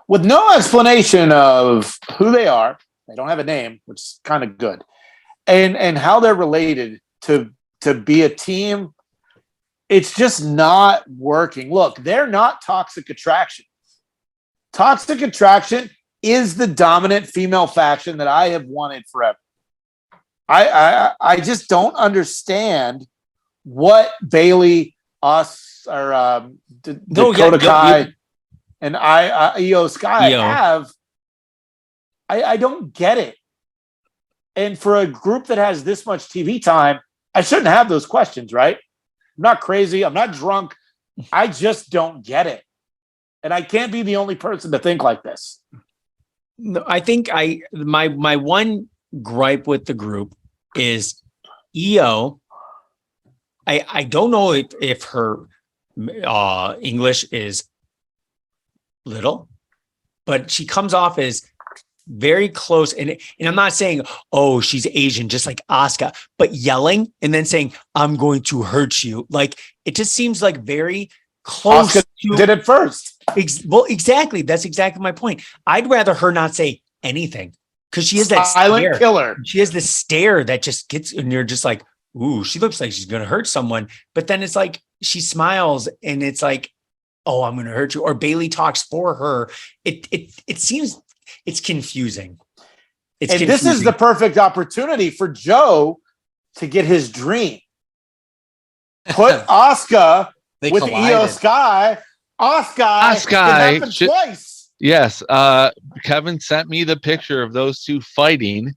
with no explanation of who they are, they don't have a name, which is kind of good, and how they're related to be a team, it's just not working. Look, they're not Toxic Attraction. Toxic Attraction is the dominant female faction that I have wanted forever. I just don't understand what Bayley, us, or Dakota Kai, and Io Sky have. I don't get it. And for a group that has this much TV time, I shouldn't have those questions, right? I'm not crazy. I'm not drunk. I just don't get it. And I can't be the only person to think like this. No, I think my one gripe with the group is Io. I don't know if her English is little, but she comes off as very close. And I'm not saying, oh, she's Asian, just like Asuka, but yelling and then saying, I'm going to hurt you. Like, it just seems like very close. Asuka did it first. Well, exactly. That's exactly my point. I'd rather her not say anything because she has that silent killer. She has this stare that just gets, and you're just like, ooh, she looks like she's going to hurt someone. But then it's like she smiles and it's like, oh, I'm going to hurt you. Or Bayley talks for her. It seems it's confusing. This is the perfect opportunity for Joe to get his dream. Put Asuka with Io Sky. Asuka twice. Yes. Kevin sent me the picture of those two fighting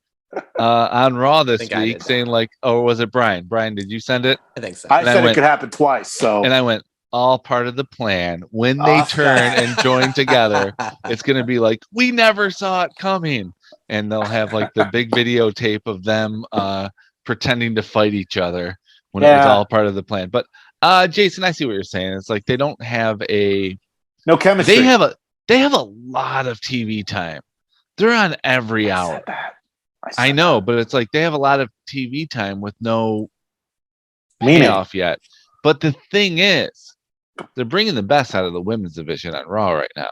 on Raw this week, saying like, oh, was it Brian? Brian, did you send it? I think so. I said it could happen twice. So, and I went, all part of the plan. When they turn and join together, it's going to be like, we never saw it coming. And they'll have like the big videotape of them pretending to fight each other when it was all part of the plan. But Jason, I see what you're saying. It's like they don't have no chemistry. They have a lot of TV time. They're on every hour. I know, but it's like they have a lot of TV time with no payoff yet. But the thing is, they're bringing the best out of the women's division on Raw right now.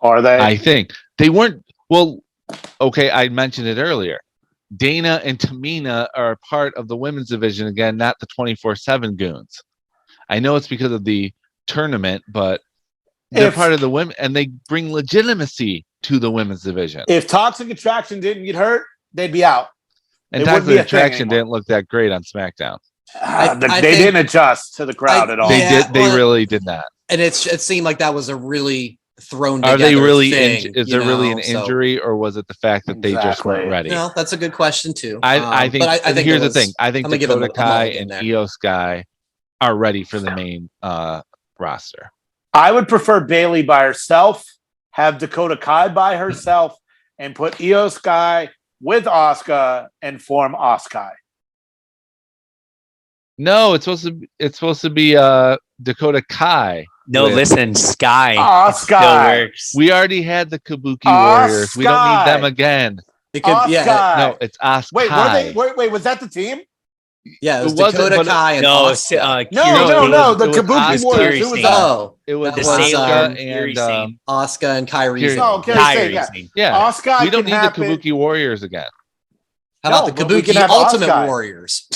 Are they? I think they weren't. Well, okay, I mentioned it earlier. Dana and Tamina are part of the women's division again, not the 24/7 goons. I know it's because of the tournament, but they're part of the women, and they bring legitimacy to the women's division. If Toxic Attraction didn't get hurt, they'd be out. And Toxic Attraction didn't look that great on SmackDown. They didn't adjust to the crowd at all. They really did not. And it seemed like that was a really thrown together. Are they really? Thing, is there really an injury, or was it the fact that they just weren't ready? No, that's a good question too. I think. Here's the thing. I think Dakota Kai and Io Sky are ready for the main roster. I would prefer Bayley by herself, have Dakota Kai by herself, and put Io Sky with Asuka and form Asuka. No, it's supposed to be Dakota Kai. No, listen, Sky. Asuka. We already had the Kabuki Warriors. We don't need them again. It could, no, it's Asuka. Wait, was that the team? Yeah, it was Dakota Kai and Asuka. No, the Kabuki Warriors. Who was that? It was Asuka and Asuka and Kairi. Kairi. Yeah. Asuka. We don't need the Kabuki Warriors again. How about the Kabuki Ultimate Warriors?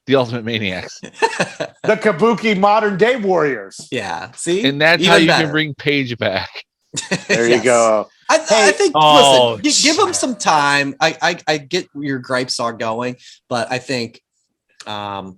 The Ultimate Maniacs. The Kabuki Modern Day Warriors. Yeah. See? And that's how you can bring Paige back. There you go. I think, listen, give them some time. I get where your gripes are going, but I think Io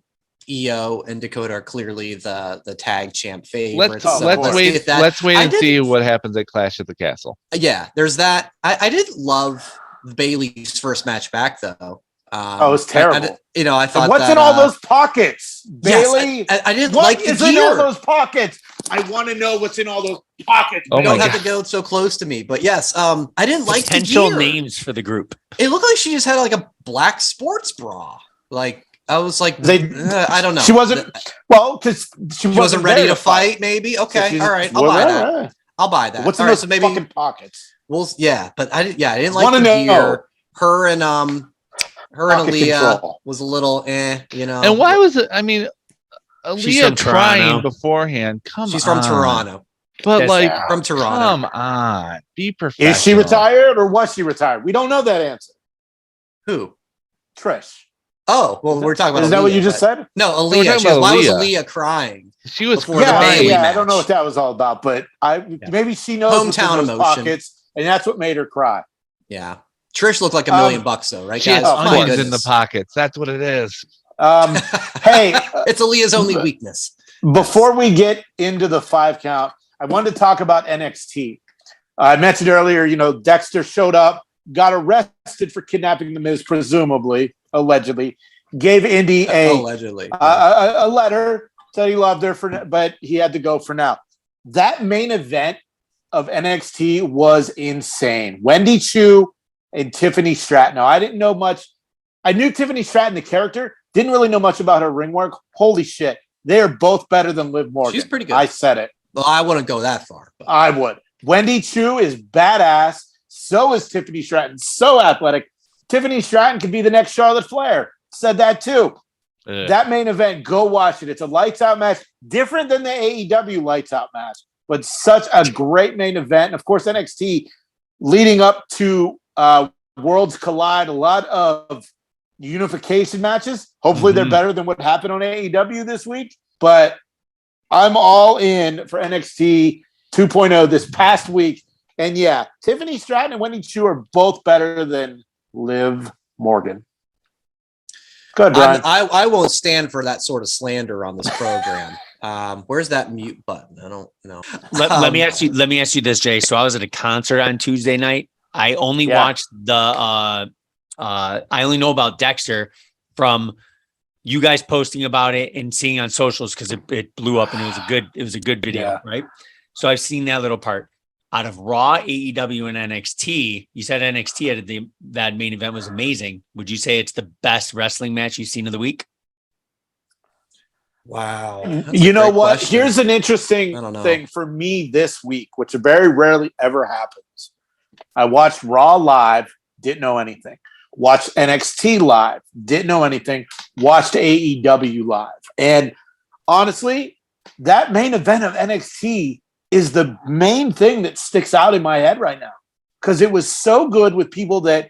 and Dakota are clearly the tag champ favorites. Let's wait and see what happens at Clash at the Castle. Yeah, there's that. I did love Bayley's first match back, though. It was terrible. I thought. What's in all those pockets, Bayley? Yes, I didn't like the gear. In all those pockets? I want to know what's in all those pockets. You don't have to go so close to me, but yes, I didn't like the potential gear. Names for the group. It looked like she just had like a black sports bra. Like I was like, I don't know. She wasn't because she wasn't ready to fight. Maybe okay, all right, I'll buy that. I'll buy that. What's in those fucking pockets? Well, yeah, but I didn't like the gear. Her and Aaliyah was a little And why was it? I mean, Aaliyah trying beforehand. She's from Toronto. But from Toronto. Come on. Be professional. Is she retired or was she retired? We don't know that answer. Who? Trish. Oh, well, we're talking about Is that what you just said? No, Aaliyah. Why was Aaliyah crying? She was crying. Yeah, I don't know what that was all about, but maybe she knows hometown emotion. Pockets, and that's what made her cry. Yeah. Trish looked like $1 million though, right? She has onions in the pockets. That's what it is. Hey, it's Aaliyah's only weakness. Before we get into the 5 count, I wanted to talk about NXT. I mentioned earlier, Dexter showed up, got arrested for kidnapping the Miz, allegedly, gave Indy a letter, said he loved her but he had to go for now. That main event of NXT was insane. Wendy Chu and Tiffany Stratton. Now, I didn't know much. I knew Tiffany Stratton, the character, didn't really know much about her ring work. Holy shit. They are both better than Liv Morgan. She's pretty good. I said it. Well, I wouldn't go that far. But. I would. Wendy Chu is badass. So is Tiffany Stratton. So athletic. Tiffany Stratton could be the next Charlotte Flair. Said that too. That main event, go watch it. It's a lights out match. Different than the AEW lights out match. But such a great main event. And of course, NXT leading up to Worlds Collide, a lot of unification matches. Hopefully they're better than what happened on AEW this week. But I'm all in for NXT 2.0 this past week. And yeah, Tiffany Stratton and Wendy Chu are both better than Liv Morgan. Good, Brian. I won't stand for that sort of slander on this program. Where's that mute button? I don't know. Let me ask you this, Jay. So I was at a concert on Tuesday night. I only watched I only know about Dexter from you guys posting about it and seeing on socials because it blew up and it was a good video, right? So I've seen that little part. Out of Raw, AEW, and NXT, you said NXT that main event was amazing. Would you say it's the best wrestling match you've seen of the week? Wow. You know what? Question. Here's an interesting thing for me this week, which very rarely ever happens. I watched Raw live, didn't know anything. Watched NXT live, didn't know anything. Watched AEW live. And honestly, that main event of NXT is the main thing that sticks out in my head right now. Because it was so good with people that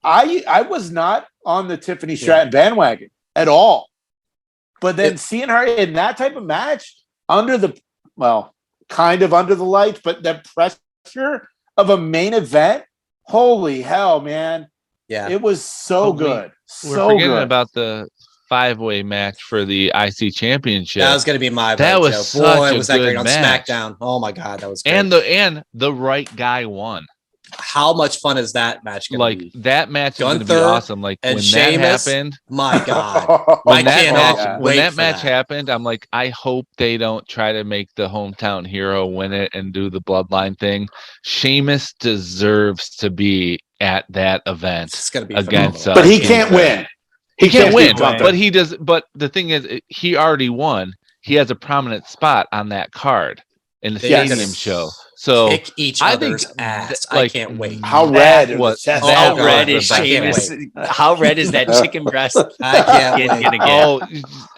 I was not on the Tiffany Stratton bandwagon at all. But then seeing her in that type of match kind of under the lights, but the pressure of a main event, holy hell, man. Yeah. It was so good. We're forgetting about the 5-way match for the IC championship. That was going to be my that vote, was Joe. such Boy, a was that good great match. on SmackDown. Oh my God, that was great. And the right guy won. How much fun is that match going to be? That match is going to be Gunther awesome. Like when Sheamus, that happened, my God, when that match happened, I'm like, I hope they don't try to make the hometown hero win it and do the bloodline thing. Sheamus deserves to be at that event. It's going to be against, phenomenal. But he can't win. He can't win, but he does. But the thing is, he already won. He has a prominent spot on that card in the stadium show. So kick each other's ass. I can't wait. How red is Sheamus? How red is that chicken breast? I can't wait.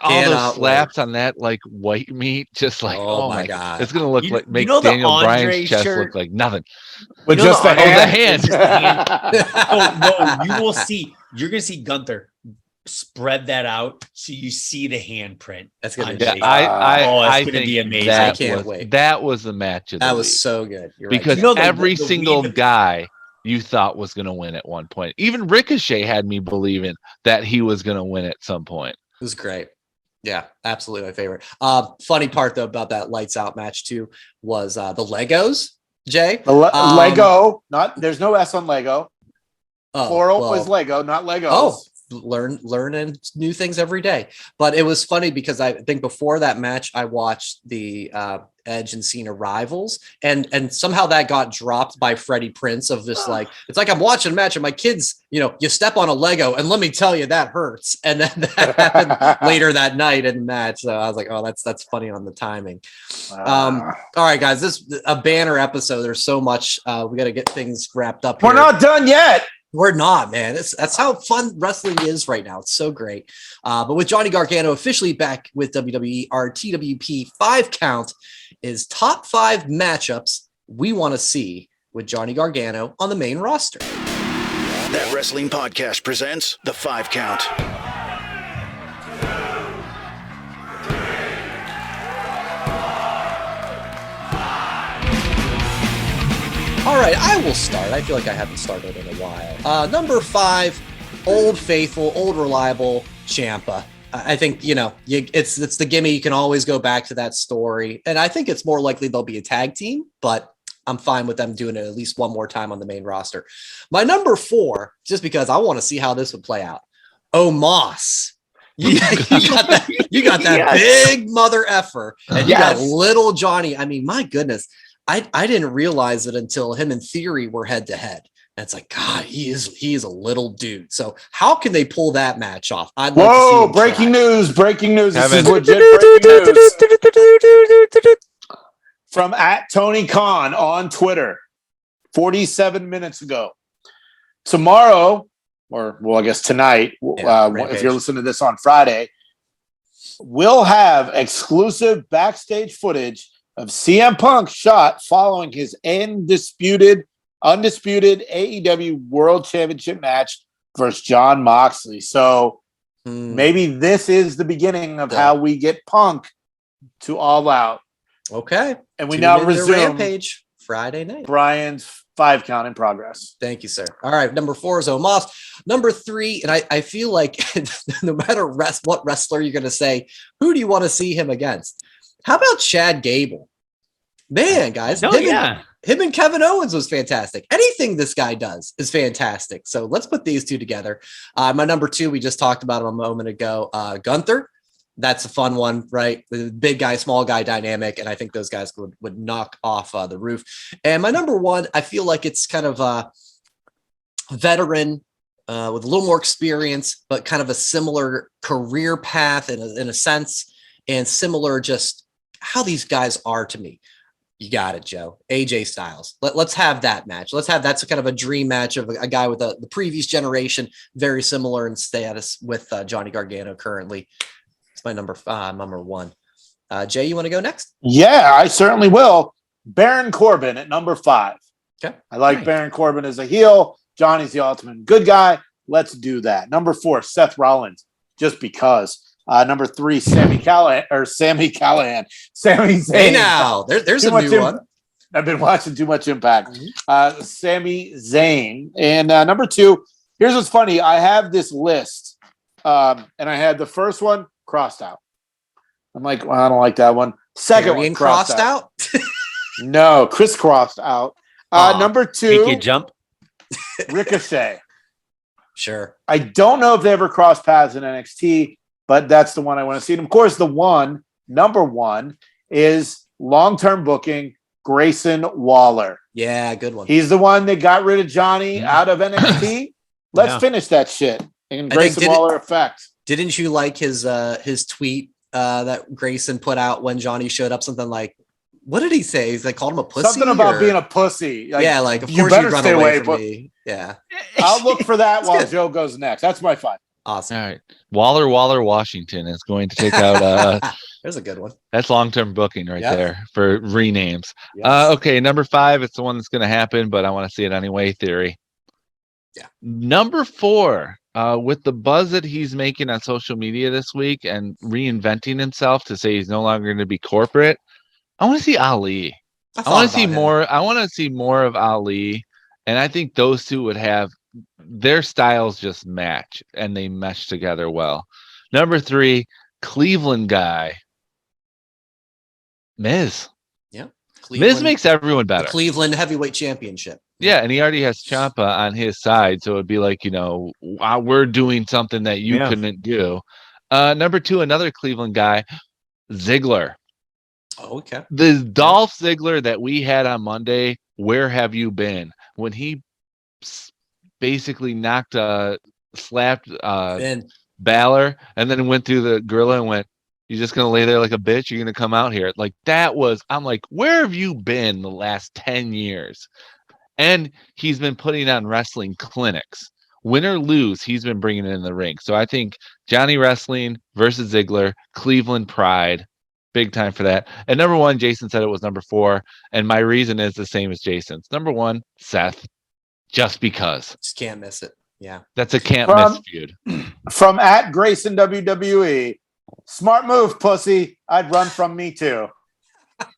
All those slaps on that like white meat, just like oh my God, it's gonna look make Daniel Bryan's chest look like nothing. But just the hand. No, you will see. You're gonna see Gunther spread that out so you see the handprint. That's gonna be amazing. I think be amazing. I can't wait. That was the match of the That was week. so good. You're because right. every single guy you thought was going to win at one point. Even Ricochet had me believing that he was going to win at some point. It was great. Yeah, absolutely my favorite. Funny part though about that lights out match too was the Legos. Jay, Lego. There's no S on Lego. Plural was Lego, not Legos. Oh, learning new things every day. But it was funny because I think before that match, I watched the Edge and Cena Rivals, and somehow that got dropped by Freddie Prinze of this it's like I'm watching a match and my kids, you step on a Lego and let me tell you that hurts. And then that happened later that night in the match. So I was like, oh, that's funny on the timing. All right, guys, this is a banner episode. There's so much. We got to get things wrapped up. We're not done yet. We're not, man. That's how fun wrestling is right now. It's so great. But with Johnny Gargano officially back with WWE, our TWP 5 count is top 5 matchups we want to see with Johnny Gargano on the main roster. That Wrestling Podcast presents the 5 count. All right, I will start. I feel like I haven't started in a while. Number 5, Old Faithful, Old Reliable, Ciampa. I think, it's the gimme. You can always go back to that story. And I think it's more likely they'll be a tag team, but I'm fine with them doing it at least one more time on the main roster. My number 4, just because I want to see how this would play out. Omos. You got that big mother effer, and you got little Johnny. I mean, my goodness. I didn't realize it until him and Theory were head to head. And it's like, God, he is a little dude. So how can they pull that match off? I'd like to see breaking news. This is legit breaking news. From @Tony Khan on Twitter, 47 minutes ago. Tomorrow, I guess tonight, if you're listening to this on Friday, we'll have exclusive backstage footage of CM Punk shot following his undisputed AEW World Championship match versus Jon Moxley. So maybe this is the beginning of how we get Punk to All Out. Okay. And we now resume Rampage Friday night. Brian's 5 count in progress. Thank you, sir. All right. Number 4 is Omos. Number 3, and I feel like no matter what wrestler you're going to say, who do you want to see him against? How about Chad Gable? Man, guys. Him and Kevin Owens was fantastic. Anything this guy does is fantastic. So let's put these two together. My number 2, we just talked about him a moment ago. Gunther. That's a fun one, right? The big guy, small guy dynamic. And I think those guys would knock off the roof. And my number 1, I feel like it's kind of a veteran with a little more experience, but kind of a similar career path in a sense, and similar just how these guys are to me. You got it, Joe. AJ Styles. Let's have that match. That's kind of a dream match of a guy with the previous generation, very similar in status with Johnny Gargano currently. It's my number 1. Jay, you want to go next? Yeah, I certainly will. Baron Corbin at number 5. Okay. I like Baron Corbin as a heel. Johnny's the ultimate good guy. Let's do that. Number 4, Seth Rollins, just because. Number 3, Sami Zayn. Hey now, there's a new one. I've been watching too much Impact. Sami Zayn. And number 2, here's what's funny. I have this list, and I had the first one crossed out. I'm like, well, I don't like that one. Second one crossed out. No, crisscrossed out. Number 2, make you jump. Ricochet. Sure. I don't know if they ever crossed paths in NXT, but that's the one I want to see. And of course, number 1 is long-term booking, Grayson Waller. Yeah, good one. He's the one that got rid of Johnny out of NXT. Let's finish that shit. And Grayson Waller effect. Didn't you like his tweet that Grayson put out when Johnny showed up? Something like, what did he say? They called him a pussy. Something about being a pussy. Like, yeah, like of course you run away from me. Yeah, I'll look for that while Joe goes next. That's my 5. Awesome. All right, Waller Washington is going to take out. There's a good one. That's long-term booking right there for renames. Yes. Okay, number 5. It's the one that's going to happen, but I want to see it anyway. Theory. Yeah. Number 4. With the buzz that he's making on social media this week and reinventing himself to say he's no longer going to be corporate, I want to see Ali. I want to see more. I want to see more of Ali, and I think those two would have their styles just match and they mesh together well. Number 3, Cleveland guy, Miz. Yeah, Miz makes everyone better. The Cleveland Heavyweight Championship. Yeah, and he already has Ciampa on his side, so it'd be like, we're doing something that you couldn't do. Number 2, another Cleveland guy, Ziggler. Oh, okay. The Dolph Ziggler that we had on Monday, where have you been? When he basically slapped Balor and then went through the gorilla and went, you're just going to lay there like a bitch? You're going to come out here? Like, I'm like, where have you been the last 10 years? And he's been putting on wrestling clinics. Win or lose, he's been bringing it in the ring. So I think Johnny Wrestling versus Ziggler, Cleveland Pride, big time for that. And number 1, Jason said it was number 4. And my reason is the same as Jason's. Number 1, Seth, just because. Just can't miss it. Yeah. That's a can't miss feud. From at Grayson WWE, smart move, pussy. I'd run from me too.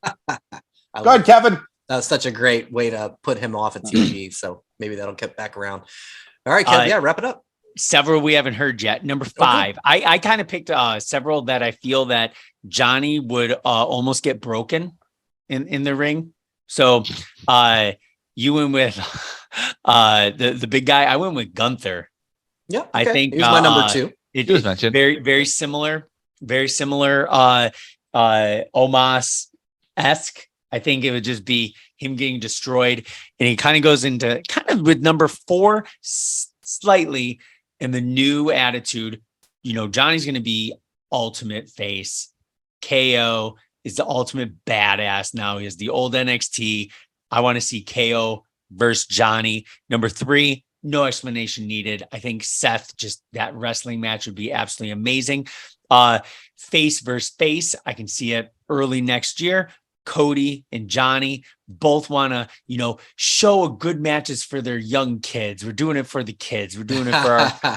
Go ahead, Kevin. That's such a great way to put him off at TV. So maybe that'll get back around. All right, Kevin. Wrap it up. Several we haven't heard yet. Number 5, okay. I kind of picked several that I feel that Johnny would almost get broken in the ring. So you went with the big guy. I went with Gunther. Yeah, I think he's my number 2. It was mentioned very similar, Omos-esque. I think it would just be him getting destroyed, and he kind of goes into with number 4 slightly. And the new attitude, Johnny's going to be ultimate face. KO is the ultimate badass. Now he is the old NXT. I want to see KO versus Johnny. Number 3, no explanation needed. I think Seth, just that wrestling match would be absolutely amazing. Face versus face. I can see it early next year. Cody and Johnny both want to, show a good matches for their young kids. We're doing it for the kids. We're doing it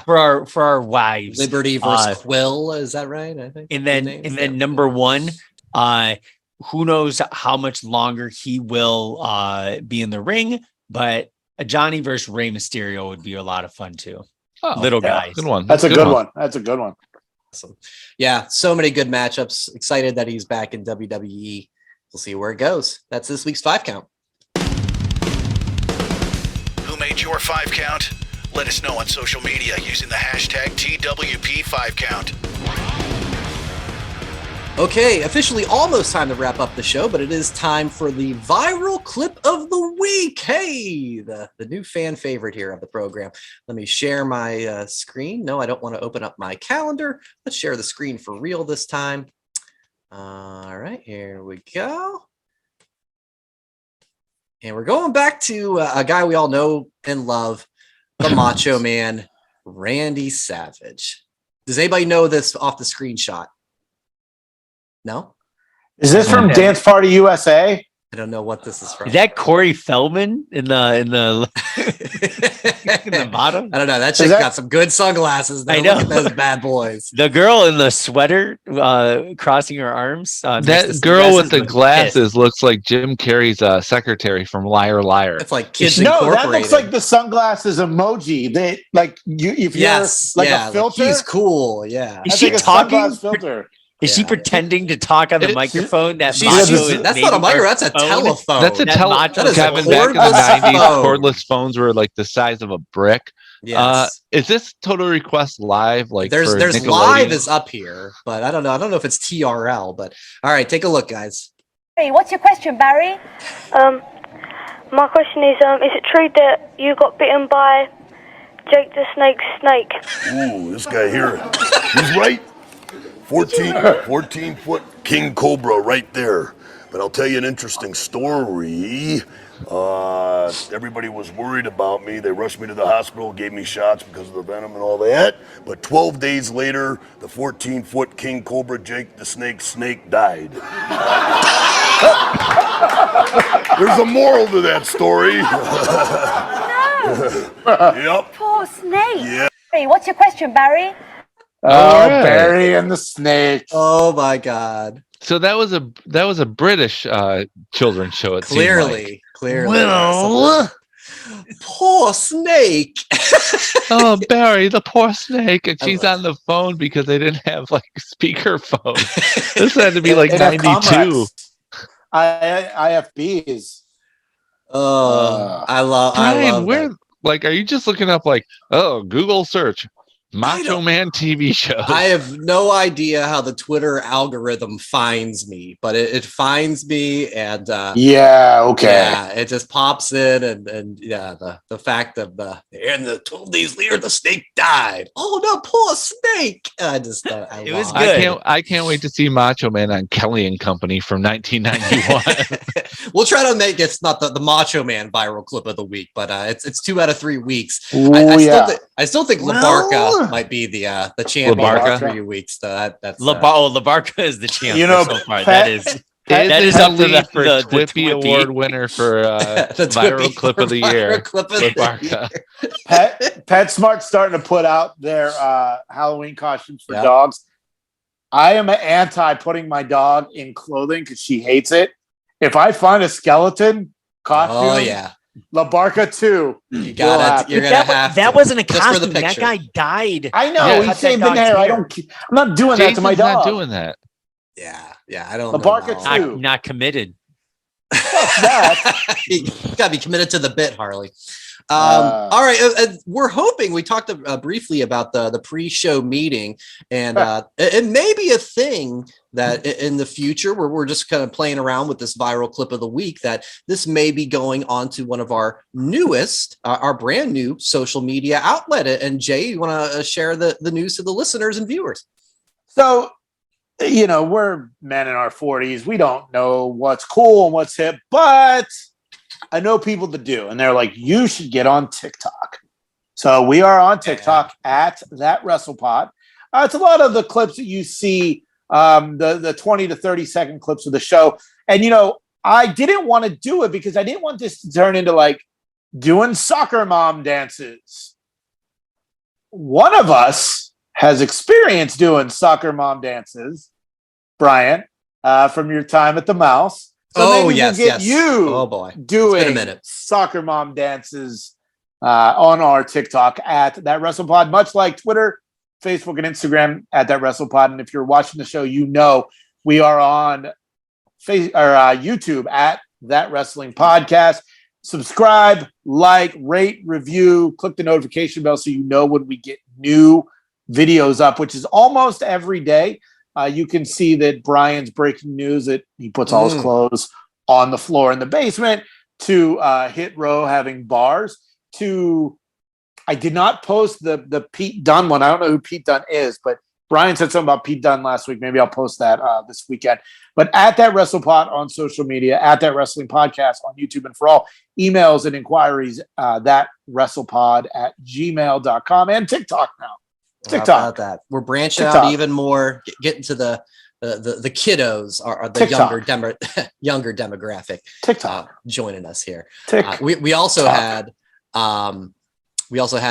for our wives. Liberty versus Quill, is that right? I think. And then number 1, who knows how much longer he will be in the ring, but a Johnny versus Rey Mysterio would be a lot of fun too. Little guys. Good one. That's a good one. That's a good one. Awesome. Yeah, so many good matchups. Excited that he's back in WWE. We'll see where it goes. That's this week's 5 count. Who made your 5 count? Let us know on social media using the hashtag TWP5count. Okay, officially almost time to wrap up the show, but it is time for the viral clip of the week. Hey, the new fan favorite here of the program. Let me share my screen. No, I don't want to open up my calendar. Let's share the screen for real this time. All right, here we go. And we're going back to a guy we all know and love, the Macho Man, Randy Savage. Does anybody know this off the screenshot? No? Is this from Dance Party USA? I don't know what this is from. Is that Corey Feldman in the in the bottom? I don't know. That chick got some good sunglasses. Now. I know. Look at those bad boys. The girl in the sweater crossing her arms. That girl with the glasses looks like Jim Carrey's secretary from Liar Liar. It's like Kids No, Incorporated. that looks like the sunglasses emoji. They like you if you're like a filter. Like he's cool. Yeah. Is she like talking? Filter. Is she pretending to talk on the microphone? That's not a microphone. That's a telephone. That's a telephone. Kevin, back in the 90s, cordless phones were like the size of a brick. Yes. Is this Total Request live? Like there's live is up here, but I don't know. I don't know if it's TRL, but all right, take a look, guys. Hey, what's your question, Barry? My question is it true that you got bitten by Jake the Snake's snake? Ooh, this guy here, he's right. 14-foot king cobra right there. But I'll tell you an interesting story. Everybody was worried about me. They rushed me to the hospital, gave me shots because of the venom and all that. But 12 days later, the 14-foot king cobra Jake the snake died. There's a moral to that story. No. Yep. Poor snake. Yeah. Hey, what's your question, Barry? Oh, right. Barry and the Snake. Oh my God. So that was a British children's show. Clearly. Well, poor snake. Oh, Barry, the poor snake, and she's on the phone because they didn't have like speakerphone. This had to be like 92. IFBs. I love. Where? Like, are you just looking up like, Google search Macho Man TV shows? I have no idea how the Twitter algorithm finds me, but it finds me, and it just pops in, and the fact of and the 12 days later the snake died. Oh no, poor snake! It was good. I can't wait to see Macho Man on Kelly and Company from 1991. We'll try to make it's not the Macho Man viral clip of the week, but it's 2 out of 3 weeks. I still think LaBarca might be the champion for 3 weeks. That's LaBarca is the champion. You know, so far. That is up to the Twippy Award winner for viral clip of the year. LaBarca. PetSmart's starting to put out their Halloween costumes for dogs. I am anti putting my dog in clothing because she hates it. If I find a skeleton costume, LaBarca 2. You're gonna have that to. wasn't a Just costume. for the That guy died. I know he saved the hair. I'm not doing that to my dog. Not doing that. Yeah. I don't. LaBarca 2. Not committed. You gotta be committed to the bit, Harley. All right, we're hoping we talked briefly about the pre-show meeting, and it may be a thing that in the future where we're just kind of playing around with this viral clip of the week, that this may be going on to one of our newest, our brand new social media outlet. And Jay, you want to share the news to the listeners and viewers? So, we're men in our 40s. We don't know what's cool and what's hip, but I know people that do, and they're like, you should get on TikTok. So we are on TikTok at That WrestlePod. It's a lot of the clips that you see, the 20 to 30 second clips of the show. And, I didn't want to do it because I didn't want this to turn into like doing soccer mom dances. One of us has experience doing soccer mom dances, Brian, from your time at the Mouse. So yes. You doing soccer mom dances on our TikTok at That WrestlePod, much like Twitter, Facebook, and Instagram at That WrestlePod. And if you're watching the show, we are on YouTube at That Wrestling Podcast. Subscribe, like, rate, review, click the notification bell so you know when we get new videos up, which is almost every day. You can see that Brian's breaking news that he puts all his clothes on the floor in the basement, to Hit Row having bars, to I did not post the Pete Dunne one. I don't know who Pete Dunne is, but Brian said something about Pete Dunne last week. Maybe I'll post that this weekend. But at That WrestlePod on social media, at That Wrestling Podcast on YouTube, and for all emails and inquiries, That WrestlePod at gmail.com, and TikTok now. TikTok. How about that? We're branching out even more, getting to the the kiddos are the younger demographic. TikTok joining us here. We also had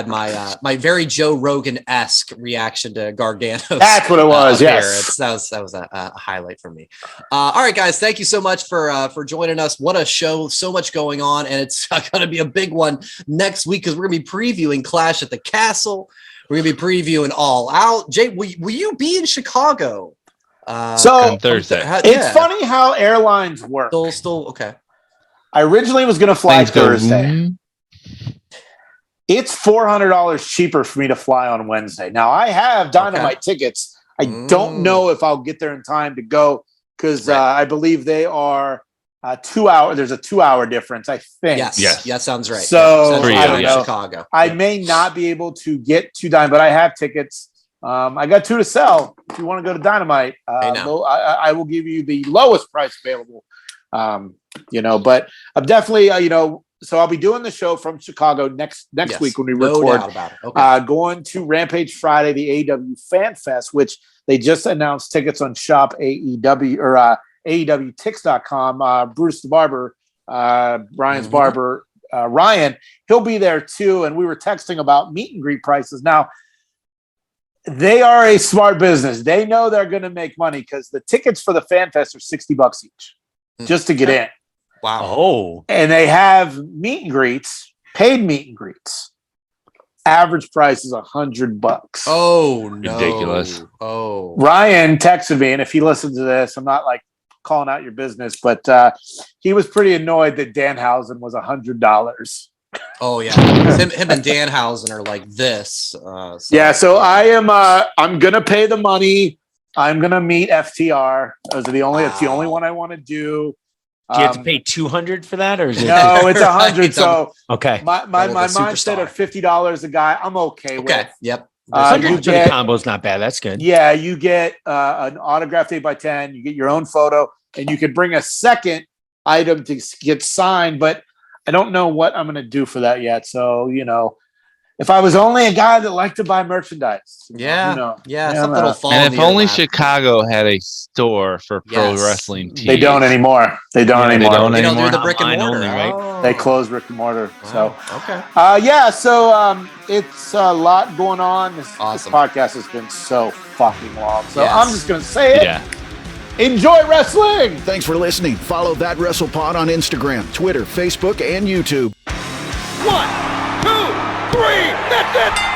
my very Joe Rogan-esque reaction to Gargano. That's what it was. Yes, that was a highlight for me. All right, guys, thank you so much for joining us. What a show! So much going on, and it's going to be a big one next week because we're going to be previewing Clash at the Castle. We're going to be previewing All Out. Jay, will you be in Chicago? On Thursday. It's funny how airlines work. Still okay. I originally was going to fly Thursday. It's $400 cheaper for me to fly on Wednesday. Now I have Dynamite tickets. I don't know if I'll get there in time to go because I believe they are 2 hours. There's a 2 hour difference, I think. Yes. Yeah, sounds right. So I don't know. Chicago. I may not be able to get to Dynamite, but I have tickets. I got 2 to sell. If you want to go to Dynamite, I will give you the lowest price available. But I'm definitely, so I'll be doing the show from Chicago next week when we record. No doubt about it. Okay. Going to Rampage Friday, the AEW Fan Fest, which they just announced tickets on Shop AEW or AEWTix.com. Bruce the Barber, Ryan's barber, Ryan, he'll be there too. And we were texting about meet and greet prices. Now, they are a smart business. They know they're going to make money because the tickets for the Fan Fest are $60 each just to get in. Wow. Oh. And they have meet and greets, paid meet and greets. Average price is $100. Oh, no. Ridiculous. Oh. Ryan texted me, and if he listens to this, I'm not like calling out your business, but he was pretty annoyed that Danhausen was $100. Oh yeah, him and Danhausen are like this. So I'm gonna pay the money. I'm gonna meet FTR. Those are the only. It's the only one I want to do. Do you have to pay $200 for that, or is it? No, it's $100. So okay, my mindset of $50 a guy, I'm okay with. Yep. $100 for the combo is not bad. That's good. Yeah, you get an autographed 8x10. You get your own photo, and you can bring a second item to get signed, but I don't know what I'm going to do for that yet. So, if I was only a guy that liked to buy merchandise. Something will fall. And if only Chicago had a store for pro wrestling tees. They don't anymore. They don't They don't do the brick and mortar, right? They closed brick and mortar. Wow. So, okay. It's a lot going on. This podcast has been so fucking long. So I'm just going to say it. Yeah. Enjoy wrestling. Thanks for listening. Follow That WrestlePod on Instagram, Twitter, Facebook, and YouTube. 1, 2, 3. That's it.